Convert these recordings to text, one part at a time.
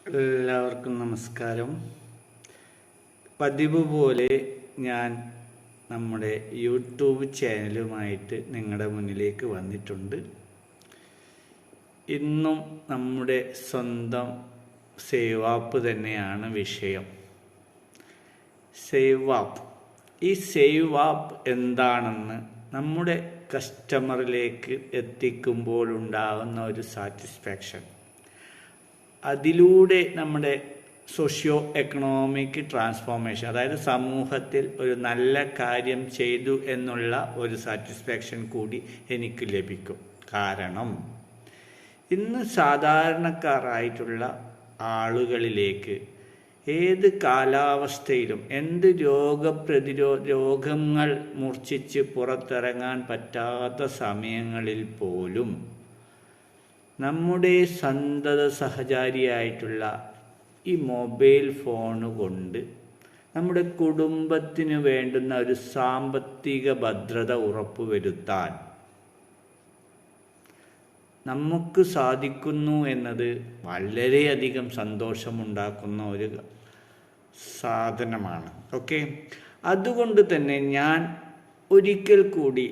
എല്ലാവർക്കും നമസ്കാരം. പതിവ് പോലെ ഞാൻ നമ്മുടെ യൂട്യൂബ് ചാനലുമായിട്ട് നിങ്ങളുടെ മുന്നിലേക്ക് വന്നിട്ടുണ്ട്. ഇന്നും നമ്മുടെ സ്വന്തം സേവ് ആപ്പ് തന്നെയാണ് വിഷയം. Save app. ഈ സേവ് ആപ്പ് എന്താണെന്ന് നമ്മുടെ കസ്റ്റമറിലേക്ക് എത്തിക്കുമ്പോൾ ഉണ്ടാകുന്ന ഒരു സാറ്റിസ്ഫാക്ഷൻ, അതിലൂടെ നമ്മുടെ സോഷ്യോ എക്കണോമിക് ട്രാൻസ്ഫോർമേഷൻ, അതായത് സമൂഹത്തിൽ ഒരു നല്ല കാര്യം ചെയ്തു എന്നുള്ള ഒരു സാറ്റിസ്ഫാക്ഷൻ കൂടി എനിക്ക് ലഭിക്കും. കാരണം ഇന്ന് സാധാരണക്കാരായിട്ടുള്ള ആളുകളിലേക്ക് ഏത് കാലാവസ്ഥയിലും എന്ത് രോഗങ്ങൾ മൂർച്ഛിച്ച് പുറത്തിറങ്ങാൻ പറ്റാത്ത സമയങ്ങളിൽ പോലും നമ്മുടെ സന്തത സഹചാരിയായിട്ടുള്ള ഈ മൊബൈൽ ഫോണ് കൊണ്ട് നമ്മുടെ കുടുംബത്തിന് വേണ്ടുന്ന ഒരു സാമ്പത്തിക ഭദ്രത ഉറപ്പുവരുത്താൻ നമുക്ക് സാധിക്കുന്നു എന്നത് വളരെയധികം സന്തോഷമുണ്ടാക്കുന്ന ഒരു സാധനമാണ്. ഓക്കെ, അതുകൊണ്ട് തന്നെ ഞാൻ ഒരിക്കൽ കൂടി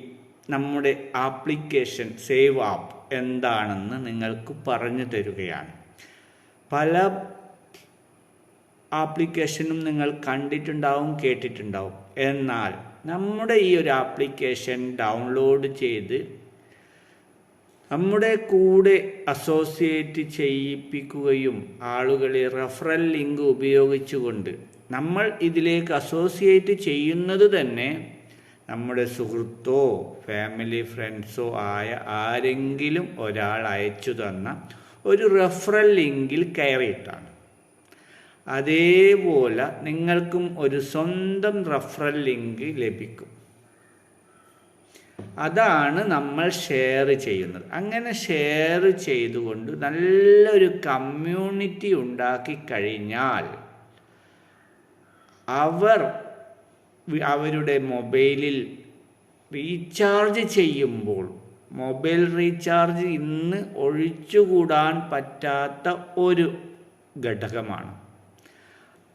നമ്മുടെ ആപ്ലിക്കേഷൻ സേവ് ആപ്പ് എന്താണെന്ന് നിങ്ങൾക്ക് പറഞ്ഞു തരുകയാണ്. പല ആപ്ലിക്കേഷനും നിങ്ങൾ കണ്ടിട്ടുണ്ടാവും, കേട്ടിട്ടുണ്ടാവും. എന്നാൽ നമ്മുടെ ഈ ഒരു ആപ്ലിക്കേഷൻ ഡൗൺലോഡ് ചെയ്ത് നമ്മുടെ കൂടെ അസോസിയേറ്റ് ചെയ്യിപ്പിക്കുകയും ആളുകളെ റെഫറൽ ലിങ്ക് ഉപയോഗിച്ചുകൊണ്ട് നമ്മൾ ഇതിലേക്ക് അസോസിയേറ്റ് ചെയ്യുന്നത് തന്നെ നമ്മുടെ സുഹൃത്തോ ഫാമിലി ഫ്രണ്ട്സോ ആയ ആരെങ്കിലും ഒരാൾ അയച്ചു തന്ന ഒരു റെഫറൽ ലിങ്കിൽ കയറിയിട്ടാണ്. അതേപോലെ നിങ്ങൾക്കും ഒരു സ്വന്തം റെഫറൽ ലിങ്ക് ലഭിക്കും. അതാണ് നമ്മൾ ഷെയർ ചെയ്യുന്നത്. അങ്ങനെ ഷെയർ ചെയ്തുകൊണ്ട് നല്ലൊരു കമ്മ്യൂണിറ്റി ഉണ്ടാക്കി കഴിഞ്ഞാൽ അവരുടെ മൊബൈലിൽ റീചാർജ് ചെയ്യുമ്പോൾ, മൊബൈൽ റീചാർജ് ഇന്ന് ഒഴിച്ചുകൂടാൻ പറ്റാത്ത ഒരു ഘടകമാണ്.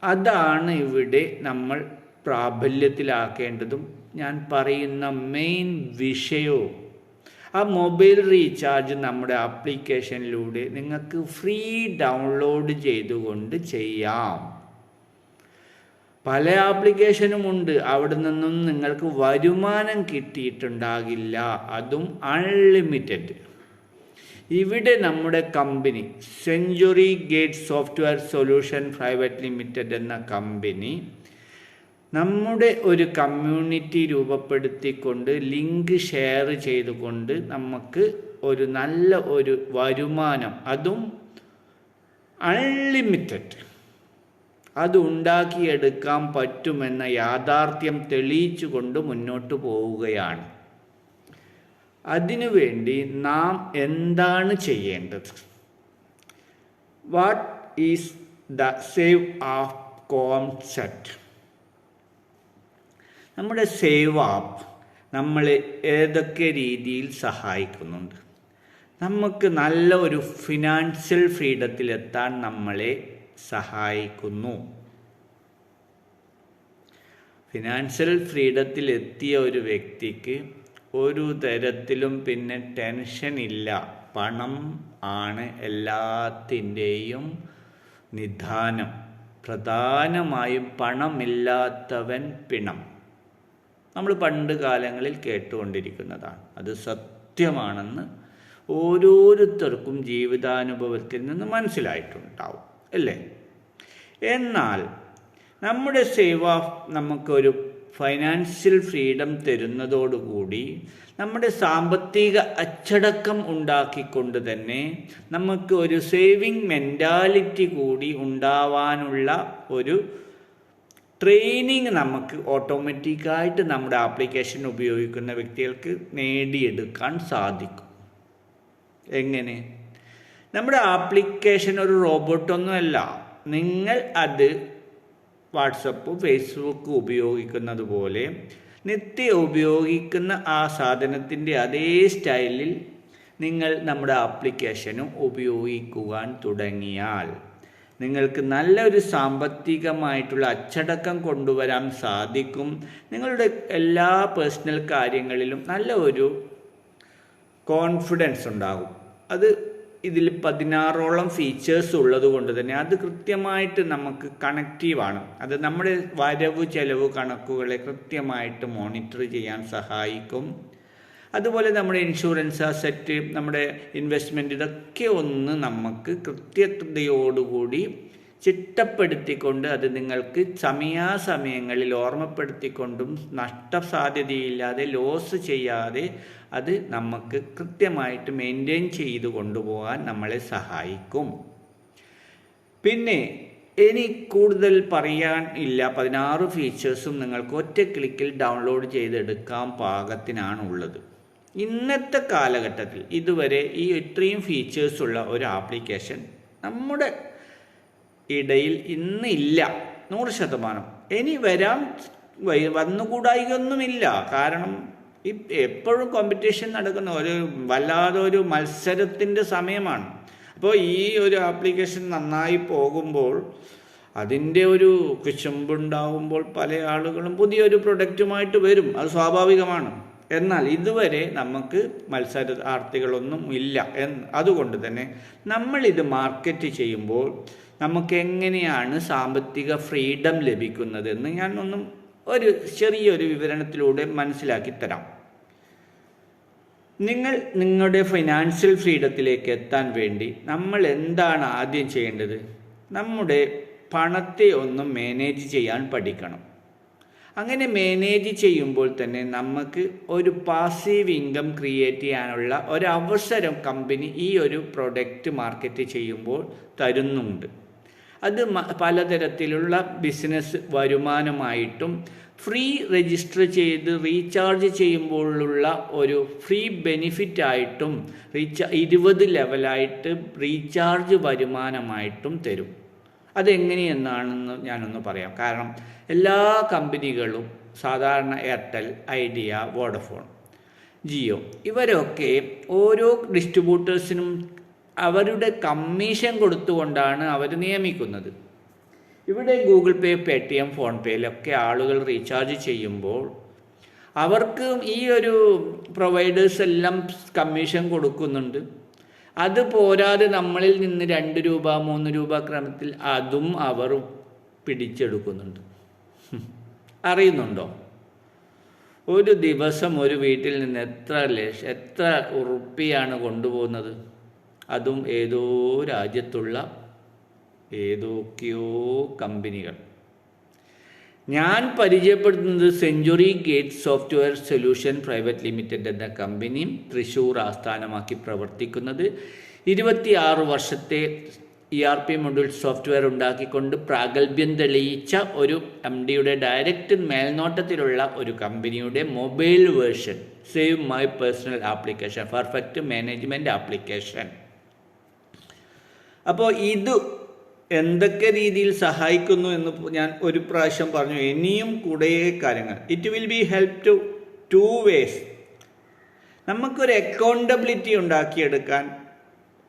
അതാണ് ഇവിടെ നമ്മൾ പ്രാബല്യത്തിലാക്കേണ്ടതും ഞാൻ പറയുന്ന മെയിൻ വിഷയവും. ആ മൊബൈൽ റീചാർജ് നമ്മുടെ ആപ്ലിക്കേഷനിലൂടെ നിങ്ങൾക്ക് ഫ്രീ ഡൗൺലോഡ് ചെയ്തുകൊണ്ട് ചെയ്യാം. പല ആപ്ലിക്കേഷനുമുണ്ട്, അവിടെ നിന്നും നിങ്ങൾക്ക് വരുമാനം കിട്ടിയിട്ടുണ്ടാകില്ല, അതും അൺലിമിറ്റഡ്. ഇവിടെ നമ്മുടെ company century gate software solution private limited എന്ന കമ്പനി നമ്മുടെ ഒരു കമ്മ്യൂണിറ്റി രൂപപ്പെടുത്തിക്കൊണ്ട് ലിങ്ക് ഷെയർ ചെയ്തുകൊണ്ട് നമുക്ക് ഒരു നല്ല ഒരു വരുമാനം, അതും അൺലിമിറ്റഡ്, അത് ഉണ്ടാക്കിയെടുക്കാൻ പറ്റുമെന്ന യാഥാർത്ഥ്യം തെളിയിച്ചുകൊണ്ട് മുന്നോട്ട് പോവുകയാണ്. അതിനുവേണ്ടി നാം എന്താണ് ചെയ്യേണ്ടത്? What is the save app concept? നമ്മുടെ സേവ് ആപ്പ് നമ്മളെ ഏതൊക്കെ രീതിയിൽ സഹായിക്കുന്നുണ്ട്? നമുക്ക് നല്ല ഒരു ഫിനാൻഷ്യൽ ഫ്രീഡത്തിലെത്താൻ നമ്മളെ സഹായിക്കുന്നു. ഫിനാൻഷ്യൽ ഫ്രീഡത്തിലെത്തിയ ഒരു വ്യക്തിക്ക് ഒരു തരത്തിലും പിന്നെ ടെൻഷൻ ഇല്ല. പണം ആണ് എല്ലാത്തിൻ്റെയും നിദാനം. പ്രധാനമായും പണമില്ലാത്തവൻ പിണം. നമ്മൾ പണ്ട് കാലങ്ങളിൽ കേട്ടുകൊണ്ടിരിക്കുന്നതാണ്. അത് സത്യമാണെന്ന് ഓരോരുത്തർക്കും ജീവിതാനുഭവത്തിൽ നിന്ന് മനസ്സിലായിട്ടുണ്ടാവും, അല്ലേ? എന്നാൽ നമ്മുടെ സേവ് ആപ്പ് നമുക്കൊരു ഫൈനാൻഷ്യൽ ഫ്രീഡം തരുന്നതോടുകൂടി നമ്മുടെ സാമ്പത്തിക അച്ചടക്കം ഉണ്ടാക്കിക്കൊണ്ട് തന്നെ നമുക്ക് ഒരു സേവിങ് മെൻറ്റാലിറ്റി കൂടി ഉണ്ടാവാനുള്ള ഒരു ട്രെയിനിങ് നമുക്ക് ഓട്ടോമാറ്റിക്കായിട്ട് നമ്മുടെ ആപ്ലിക്കേഷൻ ഉപയോഗിക്കുന്ന വ്യക്തികൾക്ക് നേടിയെടുക്കാൻ സാധിക്കും. എങ്ങനെ? നമ്മുടെ ആപ്ലിക്കേഷൻ ഒരു റോബോട്ടൊന്നുമല്ല. നിങ്ങൾ അത് വാട്സപ്പ്, ഫേസ്ബുക്ക് ഉപയോഗിക്കുന്നത് പോലെ നിത്യം ഉപയോഗിക്കുന്ന ആ സാധനത്തിൻ്റെ അതേ സ്റ്റൈലിൽ നിങ്ങൾ നമ്മുടെ ആപ്ലിക്കേഷനും ഉപയോഗിക്കുവാൻ തുടങ്ങിയാൽ നിങ്ങൾക്ക് നല്ലൊരു സാമ്പത്തികമായിട്ടുള്ള അച്ചടക്കം കൊണ്ടുവരാൻ സാധിക്കും. നിങ്ങളുടെ എല്ലാ പേഴ്സണൽ കാര്യങ്ങളിലും നല്ല ഒരു കോൺഫിഡൻസ് ഉണ്ടാകും. അത് ഇതിൽ 16ഓളം ഫീച്ചേഴ്സ് ഉള്ളത് കൊണ്ട് തന്നെ അത് കൃത്യമായിട്ട് നമുക്ക് കണക്റ്റീവാണ്. അത് നമ്മുടെ വരവ് ചെലവ് കണക്കുകളെ കൃത്യമായിട്ട് മോണിറ്റർ ചെയ്യാൻ സഹായിക്കും. അതുപോലെ നമ്മുടെ ഇൻഷുറൻസ് അസറ്റ്, നമ്മുടെ ഇൻവെസ്റ്റ്മെൻറ്റ്, ഇതൊക്കെ ഒന്ന് നമുക്ക് കൃത്യതയോടുകൂടി ചിട്ടപ്പെടുത്തിക്കൊണ്ട് അത് നിങ്ങൾക്ക് സമയാസമയങ്ങളിൽ ഓർമ്മപ്പെടുത്തിക്കൊണ്ടും നഷ്ടസാധ്യതയില്ലാതെ ലോസ് ചെയ്യാതെ അത് നമുക്ക് കൃത്യമായിട്ട് മെയിൻറ്റെയിൻ ചെയ്ത് കൊണ്ടുപോകാൻ നമ്മളെ സഹായിക്കും. പിന്നെ ഇനി കൂടുതൽ പറയാൻ ഇല്ല. 16 ഫീച്ചേഴ്സും നിങ്ങൾക്ക് ഒറ്റ ക്ലിക്കിൽ ഡൗൺലോഡ് ചെയ്തെടുക്കാൻ പാകത്തിനാണുള്ളത്. ഇന്നത്തെ കാലഘട്ടത്തിൽ ഇതുവരെ ഈ ഇത്രയും ഫീച്ചേഴ്സുള്ള ഒരു ആപ്ലിക്കേഷൻ നമ്മുടെ ഇടയിൽ ഇന്നില്ല, 100%. ഇനി വന്നുകൂടായികയൊന്നുമില്ല. കാരണം എപ്പോഴും കോമ്പറ്റീഷൻ നടക്കുന്ന വല്ലാതെ ഒരു മത്സരത്തിൻ്റെ സമയമാണ്. അപ്പോൾ ഈ ഒരു ആപ്ലിക്കേഷൻ നന്നായി പോകുമ്പോൾ അതിൻ്റെ ഒരു കുശുമ്പുണ്ടാവുമ്പോൾ പല ആളുകളും പുതിയൊരു പ്രൊഡക്റ്റുമായിട്ട് വരും, അത് സ്വാഭാവികമാണ്. എന്നാൽ ഇതുവരെ നമുക്ക് മത്സരാർത്ഥികളൊന്നും ഇല്ല. അതുകൊണ്ട് തന്നെ നമ്മളിത് മാർക്കറ്റ് ചെയ്യുമ്പോൾ നമുക്ക് എങ്ങനെയാണ് സാമ്പത്തിക ഫ്രീഡം ലഭിക്കുന്നതെന്ന് ഞാൻ ഒരു ചെറിയൊരു വിവരണത്തിലൂടെ മനസ്സിലാക്കി തരാം. നിങ്ങളുടെ ഫൈനാൻഷ്യൽ ഫ്രീഡത്തിലേക്ക് എത്താൻ വേണ്ടി നമ്മൾ എന്താണ് ആദ്യം ചെയ്യേണ്ടത്? നമ്മുടെ പണത്തെ മാനേജ് ചെയ്യാൻ പഠിക്കണം. അങ്ങനെ മാനേജ് ചെയ്യുമ്പോൾ തന്നെ നമുക്ക് ഒരു പാസീവ് ഇൻകം ക്രിയേറ്റ് ചെയ്യാനുള്ള ഒരവസരം കമ്പനി ഈ ഒരു പ്രൊഡക്റ്റ് മാർക്കറ്റ് ചെയ്യുമ്പോൾ തരുന്നുണ്ട്. അത് പലതരത്തിലുള്ള ബിസിനസ് വരുമാനമായിട്ടും ഫ്രീ രജിസ്റ്റർ ചെയ്ത് റീചാർജ് ചെയ്യുമ്പോഴുള്ള ഒരു ഫ്രീ ബെനിഫിറ്റായിട്ടും 20 ലെവലായിട്ട് റീചാർജ് വരുമാനമായിട്ടും തരും. അതെങ്ങനെയെന്നാണെന്ന് ഞാനൊന്ന് പറയാം. കാരണം എല്ലാ കമ്പനികളും സാധാരണ എയർടെൽ, ഐഡിയ, വോഡഫോൺ, ജിയോ ഇവരൊക്കെ ഓരോ ഡിസ്ട്രിബ്യൂട്ടേഴ്സിനും അവരുടെ കമ്മീഷൻ കൊടുത്തുകൊണ്ടാണ് അവർ നിയമിക്കുന്നത്. ഇവിടെ ഗൂഗിൾ പേ, പേടിഎം, ഫോൺ പേയിലൊക്കെ ആളുകൾ റീചാർജ് ചെയ്യുമ്പോൾ അവർക്ക് ഈ ഒരു പ്രൊവൈഡേഴ്സ് എല്ലാം കമ്മീഷൻ കൊടുക്കുന്നുണ്ട്. അത് പോരാതെ നമ്മളിൽ നിന്ന് 2 രൂപ 3 രൂപ ക്രമത്തിൽ അതും അവർ പിടിച്ചെടുക്കുന്നുണ്ട്. അറിയുന്നുണ്ടോ? ഒരു ദിവസം ഒരു വീട്ടിൽ നിന്ന് എത്ര ഉറുപ്പിയാണ് കൊണ്ടുപോകുന്നത്? അതും ഏതോ രാജ്യത്തുള്ള ഏതൊക്കെയോ കമ്പനികൾ. ഞാൻ പരിചയപ്പെടുത്തുന്നത് century gate software solution private limited എന്ന കമ്പനി തൃശ്ശൂർ ആസ്ഥാനമാക്കി പ്രവർത്തിക്കുന്നത് 26 വർഷത്തെ ERP മൊഡ്യൂൾ സോഫ്റ്റ്വെയർ ഉണ്ടാക്കിക്കൊണ്ട് പ്രാഗൽഭ്യം തെളിയിച്ച ഒരു MDയുടെ ഡയറക്റ്റ് മേൽനോട്ടത്തിലുള്ള ഒരു കമ്പനിയുടെ mobile version save my personal application, perfect management application. അപ്പോൾ ഇത് എന്തൊക്കെ രീതിയിൽ സഹായിക്കുന്നു എന്ന് ഞാൻ ഒരു പ്രാവശ്യം പറഞ്ഞു. ഇനിയും കുറേ കാര്യങ്ങൾ. It will be help to 2 ways. നമുക്കൊരു അക്കൗണ്ടബിലിറ്റി ഉണ്ടാക്കിയെടുക്കാൻ,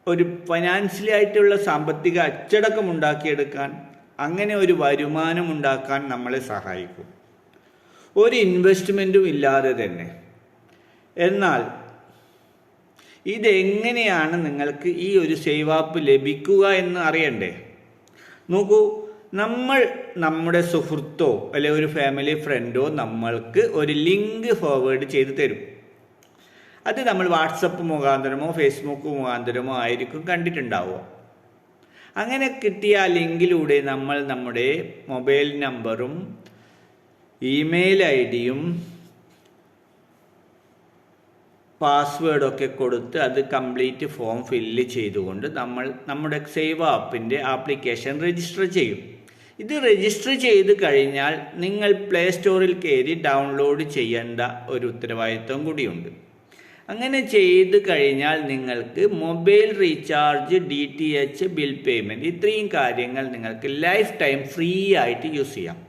ഒരു ഫൈനാൻഷ്യലി ആയിട്ടുള്ള സാമ്പത്തിക അച്ചടക്കം ഉണ്ടാക്കിയെടുക്കാൻ, അങ്ങനെ ഒരു വരുമാനം ഉണ്ടാക്കാൻ നമ്മളെ സഹായിക്കും, ഒരു ഇൻവെസ്റ്റ്മെൻറ്റും ഇല്ലാതെ തന്നെ. എന്നാൽ ഇതെങ്ങനെയാണ് നിങ്ങൾക്ക് ഈ ഒരു സേവ് ആപ്പ് ലഭിക്കുക എന്ന് അറിയണ്ടേ? നോക്കൂ, നമ്മുടെ സുഹൃത്തോ അല്ലെങ്കിൽ ഒരു ഫാമിലി ഫ്രണ്ടോ നമ്മൾക്ക് ഒരു ലിങ്ക് ഫോർവേഡ് ചെയ്ത് തരും. അത് നമ്മൾ വാട്സപ്പ് മുഖാന്തരമോ ഫേസ്ബുക്ക് മുഖാന്തരമോ ആയിരിക്കും കണ്ടിട്ടുണ്ടാവുക. അങ്ങനെ കിട്ടിയ ആ ലിങ്കിലൂടെ നമ്മൾ നമ്മുടെ മൊബൈൽ നമ്പറും ഇമെയിൽ ID-യും പാസ്വേഡൊക്കെ കൊടുത്ത് അത് കംപ്ലീറ്റ് ഫോം ഫില്ല് ചെയ്തുകൊണ്ട് നമ്മൾ നമ്മുടെ സേവ് ആപ്പിൻ്റെ ആപ്ലിക്കേഷൻ രജിസ്റ്റർ ചെയ്യും. ഇത് രജിസ്റ്റർ ചെയ്ത് കഴിഞ്ഞാൽ നിങ്ങൾ പ്ലേ സ്റ്റോറിൽ കയറി ഡൗൺലോഡ് ചെയ്യേണ്ട ഒരു ഉത്തരവാദിത്വം കൂടിയുണ്ട്. അങ്ങനെ ചെയ്ത് കഴിഞ്ഞാൽ നിങ്ങൾക്ക് mobile recharge, DTH bill payment, ഇത്രയും കാര്യങ്ങൾ നിങ്ങൾക്ക് ലൈഫ് ടൈം ഫ്രീ ആയിട്ട് യൂസ് ചെയ്യാം.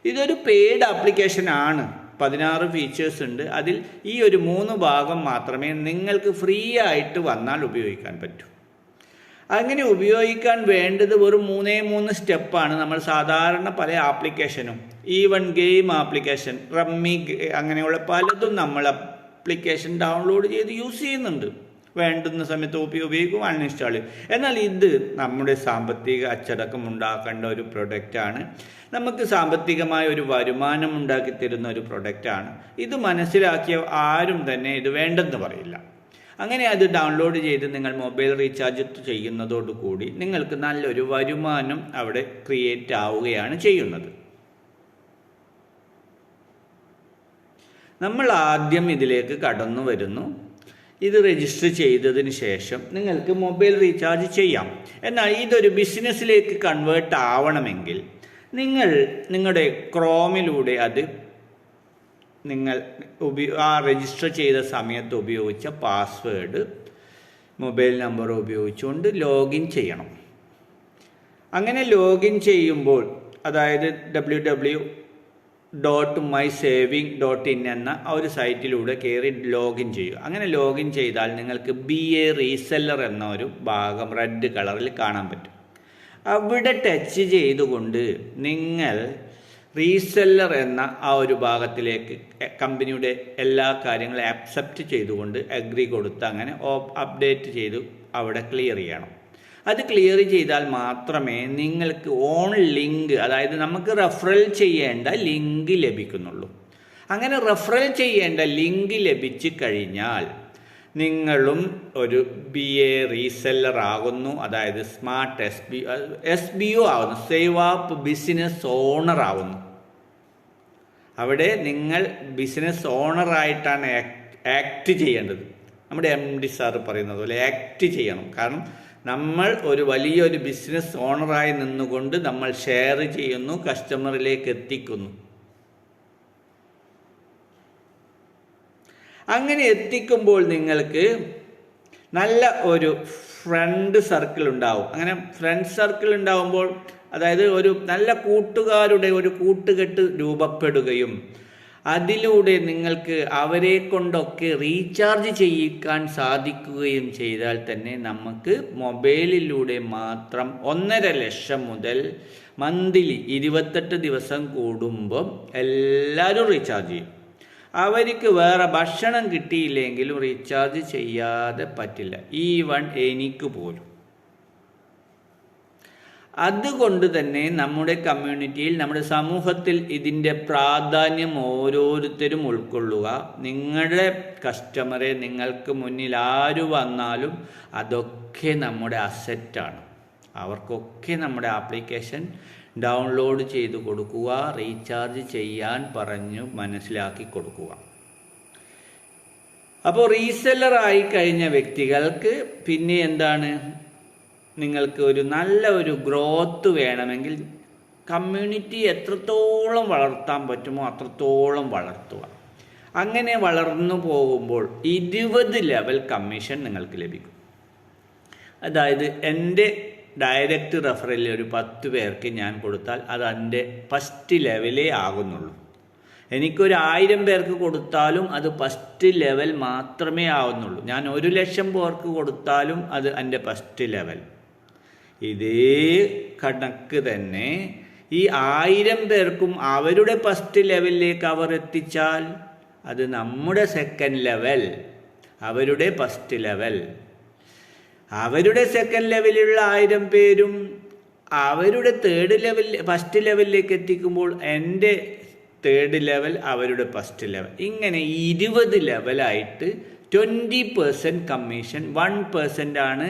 ഇതൊരു പെയ്ഡ് ആപ്ലിക്കേഷൻ ആണ്. 16 ഫീച്ചേഴ്സ് ഉണ്ട്. അതിൽ ഈ ഒരു 3 ഭാഗം മാത്രമേ നിങ്ങൾക്ക് ഫ്രീ ആയിട്ട് വന്നാൽ ഉപയോഗിക്കാൻ പറ്റൂ. അങ്ങനെ ഉപയോഗിക്കാൻ വേണ്ടത് ഒരു 3 സ്റ്റെപ്പാണ്. നമ്മൾ സാധാരണ പല ആപ്ലിക്കേഷനും, ഈവൻ ഗെയിം ആപ്ലിക്കേഷൻ, റമ്മി അങ്ങനെയുള്ള പലതും നമ്മൾ ആപ്ലിക്കേഷൻ ഡൗൺലോഡ് ചെയ്ത് യൂസ് ചെയ്യുന്നുണ്ട്. വേണ്ടുന്ന സമയത്ത് ഉപയോഗിക്കും, അൺഇൻസ്റ്റാൾ ചെയ്യും. എന്നാൽ ഇത് നമ്മുടെ സാമ്പത്തിക അച്ചടക്കം ഉണ്ടാക്കേണ്ട ഒരു പ്രൊഡക്റ്റാണ്. നമുക്ക് സാമ്പത്തികമായ ഒരു വരുമാനം ഉണ്ടാക്കി തരുന്ന ഒരു പ്രൊഡക്റ്റാണ്. ഇത് മനസ്സിലാക്കിയ ആരും തന്നെ ഇത് വേണ്ടെന്ന് പറയില്ല. അങ്ങനെ അത് ഡൗൺലോഡ് ചെയ്ത് നിങ്ങൾ മൊബൈൽ റീചാർജ് ചെയ്യുന്നതോടുകൂടി നിങ്ങൾക്ക് നല്ലൊരു വരുമാനം അവിടെ ക്രിയേറ്റ് ആവുകയാണ് ചെയ്യുന്നത്. നമ്മൾ ആദ്യം ഇതിലേക്ക് കടന്നു വരുന്നു. ഇത് രജിസ്റ്റർ ചെയ്തതിന് ശേഷം നിങ്ങൾക്ക് മൊബൈൽ റീചാർജ് ചെയ്യാം. എന്നാൽ ഇതൊരു ബിസിനസ്സിലേക്ക് കൺവേർട്ട് ആവണമെങ്കിൽ നിങ്ങൾ നിങ്ങളുടെ ക്രോമിലൂടെ അത് നിങ്ങൾ രജിസ്റ്റർ ചെയ്ത സമയത്ത് ഉപയോഗിച്ച പാസ്വേഡ്, മൊബൈൽ നമ്പർ ഉപയോഗിച്ചുകൊണ്ട് ലോഗിൻ ചെയ്യണം. അങ്ങനെ ലോഗിൻ ചെയ്യുമ്പോൾ, അതായത് www.mysaving.in എന്ന ഒരു സൈറ്റിലൂടെ കയറി ലോഗിൻ ചെയ്യുക. അങ്ങനെ ലോഗിൻ ചെയ്താൽ നിങ്ങൾക്ക് BA റീസെല്ലർ എന്ന ഒരു ഭാഗം റെഡ് കളറിൽ കാണാൻ പറ്റും. അവിടെ ടച്ച് ചെയ്തുകൊണ്ട് നിങ്ങൾ റീസെല്ലർ എന്ന ആ ഒരു ഭാഗത്തിലേക്ക് കമ്പനിയുടെ എല്ലാ കാര്യങ്ങളും ആക്സെപ്റ്റ് ചെയ്തുകൊണ്ട് അഗ്രി കൊടുത്ത് അങ്ങനെ അപ്ഡേറ്റ് ചെയ്ത് അവിടെ ക്ലിയർ ചെയ്യണം. അത് ക്ലിയർ ചെയ്താൽ മാത്രമേ നിങ്ങൾക്ക് ഓൺ ലിങ്ക്, അതായത് നമുക്ക് റെഫറൽ ചെയ്യേണ്ട ലിങ്ക് ലഭിക്കുന്നുള്ളൂ. അങ്ങനെ റെഫറൽ ചെയ്യേണ്ട ലിങ്ക് ലഭിച്ചു കഴിഞ്ഞാൽ നിങ്ങളും ഒരു BA റീസെല്ലർ ആകുന്നു, അതായത് സ്മാർട്ട് SBO ആകുന്നു, സേവ് ആപ്പ് ബിസിനസ് ഓണർ ആകുന്നു. അവിടെ നിങ്ങൾ ബിസിനസ് ഓണറായിട്ടാണ് ആക്ട് ചെയ്യേണ്ടത്. നമ്മുടെ MD സാറ് പറയുന്നത് പോലെ ആക്ട് ചെയ്യണം. കാരണം നമ്മൾ ഒരു വലിയൊരു ബിസിനസ് ഓണറായി നിന്നുകൊണ്ട് നമ്മൾ ഷെയർ ചെയ്യുന്നു, കസ്റ്റമറിലേക്ക് എത്തിക്കുന്നു. അങ്ങനെ എത്തിക്കുമ്പോൾ നിങ്ങൾക്ക് നല്ല ഒരു ഫ്രണ്ട് സർക്കിൾ ഉണ്ടാവും. അങ്ങനെ ഫ്രണ്ട് സർക്കിൾ ഉണ്ടാവുമ്പോൾ, അതായത് ഒരു നല്ല കൂട്ടുകാരുടെ ഒരു കൂട്ടുകെട്ട് രൂപപ്പെടുകയും അതിലൂടെ നിങ്ങൾക്ക് അവരെ കൊണ്ടൊക്കെ റീചാർജ് ചെയ്യിക്കാൻ സാധിക്കുകയും ചെയ്താൽ തന്നെ നമുക്ക് മൊബൈലിലൂടെ മാത്രം 1.5 ലക്ഷം മുതൽ മന്ത്ലി 28 ദിവസം കൂടുമ്പം എല്ലാവരും റീചാർജ് ചെയ്യും. അവർക്ക് വേറെ ഭക്ഷണം കിട്ടിയില്ലെങ്കിലും റീചാർജ് ചെയ്യാതെ പറ്റില്ല, ഈവൻ എനിക്ക് പോലും. അതുകൊണ്ട് തന്നെ നമ്മുടെ കമ്മ്യൂണിറ്റിയിൽ, നമ്മുടെ സമൂഹത്തിൽ ഇതിൻ്റെ പ്രാധാന്യം ഓരോരുത്തരും ഉൾക്കൊള്ളുക. നിങ്ങളുടെ കസ്റ്റമറെ നിങ്ങൾക്ക് മുന്നിൽ ആര് വന്നാലും അതൊക്കെ നമ്മുടെ അസറ്റാണ്. അവർക്കൊക്കെ നമ്മുടെ ആപ്ലിക്കേഷൻ ഡൗൺലോഡ് ചെയ്ത് കൊടുക്കുക, റീചാർജ് ചെയ്യാൻ പറഞ്ഞു മനസ്സിലാക്കി കൊടുക്കുക. അപ്പോൾ റീസെല്ലറായി കഴിഞ്ഞ വ്യക്തികൾക്ക് പിന്നെ എന്താണ്, നിങ്ങൾക്ക് ഒരു നല്ല ഒരു ഗ്രോത്ത് വേണമെങ്കിൽ കമ്മ്യൂണിറ്റി എത്രത്തോളം വളർത്താൻ പറ്റുമോ അത്രത്തോളം വളർത്തുക. അങ്ങനെ വളർന്നു പോകുമ്പോൾ 20 ലെവൽ കമ്മീഷൻ നിങ്ങൾക്ക് ലഭിക്കും. അതായത് എൻ്റെ ഡയറക്റ്റ് റെഫറലിൽ ഒരു 10 പേർക്ക് ഞാൻ കൊടുത്താൽ അത് എൻ്റെ ഫസ്റ്റ് ലെവലേ ആകുന്നുള്ളൂ. എനിക്കൊരു 1000 പേർക്ക് കൊടുത്താലും അത് ഫസ്റ്റ് ലെവൽ മാത്രമേ ആവുന്നുള്ളൂ. ഞാൻ 1 ലക്ഷം പേർക്ക് കൊടുത്താലും അത് എൻ്റെ ഫസ്റ്റ് ലെവൽ. ഇതേ കണക്ക് തന്നെ ഈ 1000 പേർക്കും അവരുടെ ഫസ്റ്റ് ലെവലിലേക്ക് അവർ എത്തിച്ചാൽ അത് നമ്മുടെ സെക്കൻഡ് ലെവൽ, അവരുടെ ഫസ്റ്റ് ലെവൽ. അവരുടെ സെക്കൻഡ് ലെവലിലുള്ള 1000 പേരും അവരുടെ തേർഡ് ലെവൽ ഫസ്റ്റ് ലെവലിലേക്ക് എത്തിക്കുമ്പോൾ എൻ്റെ തേർഡ് ലെവൽ, അവരുടെ ഫസ്റ്റ് ലെവൽ. ഇങ്ങനെ 20 ലെവലായിട്ട് 20% കമ്മീഷൻ, 1% ആണ്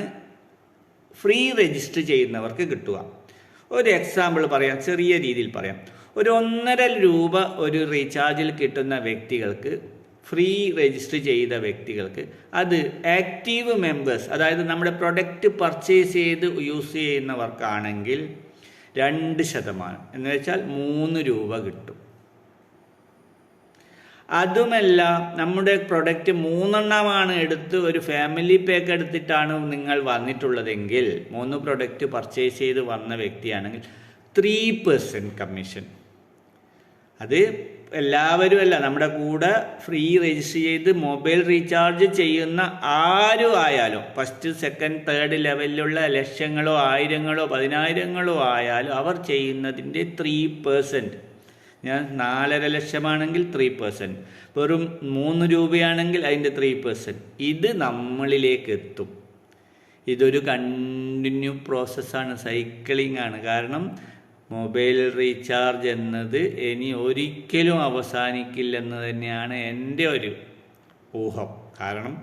ഫ്രീ രജിസ്റ്റർ ചെയ്യുന്നവർക്ക് കിട്ടുക. ഒരു എക്സാമ്പിൾ പറയാം, ചെറിയ രീതിയിൽ പറയാം. ഒരു 1.5 രൂപ ഒരു റീചാർജിൽ കിട്ടുന്ന വ്യക്തികൾക്ക്, ഫ്രീ രജിസ്റ്റർ ചെയ്ത വ്യക്തികൾക്ക്, അത് ആക്റ്റീവ് മെമ്പേഴ്സ്, അതായത് നമ്മുടെ പ്രൊഡക്റ്റ് പർച്ചേസ് ചെയ്ത് യൂസ് ചെയ്യുന്നവർക്കാണെങ്കിൽ 2%, എന്ന് വെച്ചാൽ 3 രൂപ കിട്ടും. അതുമല്ല, നമ്മുടെ പ്രൊഡക്റ്റ് 3 എണ്ണമാണ് എടുത്ത് ഒരു ഫാമിലി പാക്ക് എടുത്തിട്ടാണ് നിങ്ങൾ വന്നിട്ടുള്ളതെങ്കിൽ, 3 പ്രൊഡക്റ്റ് പർച്ചേസ് ചെയ്ത് വന്ന വ്യക്തിയാണെങ്കിൽ 3% കമ്മീഷൻ. അത് എല്ലാവരും അല്ല, നമ്മുടെ കൂടെ ഫ്രീ രജിസ്റ്റർ ചെയ്ത് മൊബൈൽ റീചാർജ് ചെയ്യുന്ന ആരും ആയാലും, ഫസ്റ്റ് സെക്കൻഡ് തേർഡ് ലെവലിലുള്ള ലക്ഷങ്ങളോ ആയിരങ്ങളോ പതിനായിരങ്ങളോ ആയാലും അവർ ചെയ്യുന്നതിൻ്റെ 3%. ഞാൻ 4.5 ലക്ഷമാണെങ്കിൽ 3%, വെറും 3 രൂപയാണെങ്കിൽ അതിൻ്റെ 3%. ഇത് നമ്മളിലേക്ക് എത്തും. ഇതൊരു കണ്ടിന്യൂ പ്രോസസ്സാണ്, സൈക്ലിംഗ് ആണ്. കാരണം മൊബൈൽ റീചാർജ് എന്നത് ഇനി ഒരിക്കലും അവസാനിക്കില്ലെന്ന് തന്നെയാണ് എൻ്റെ ഒരു ഊഹം. കാരണം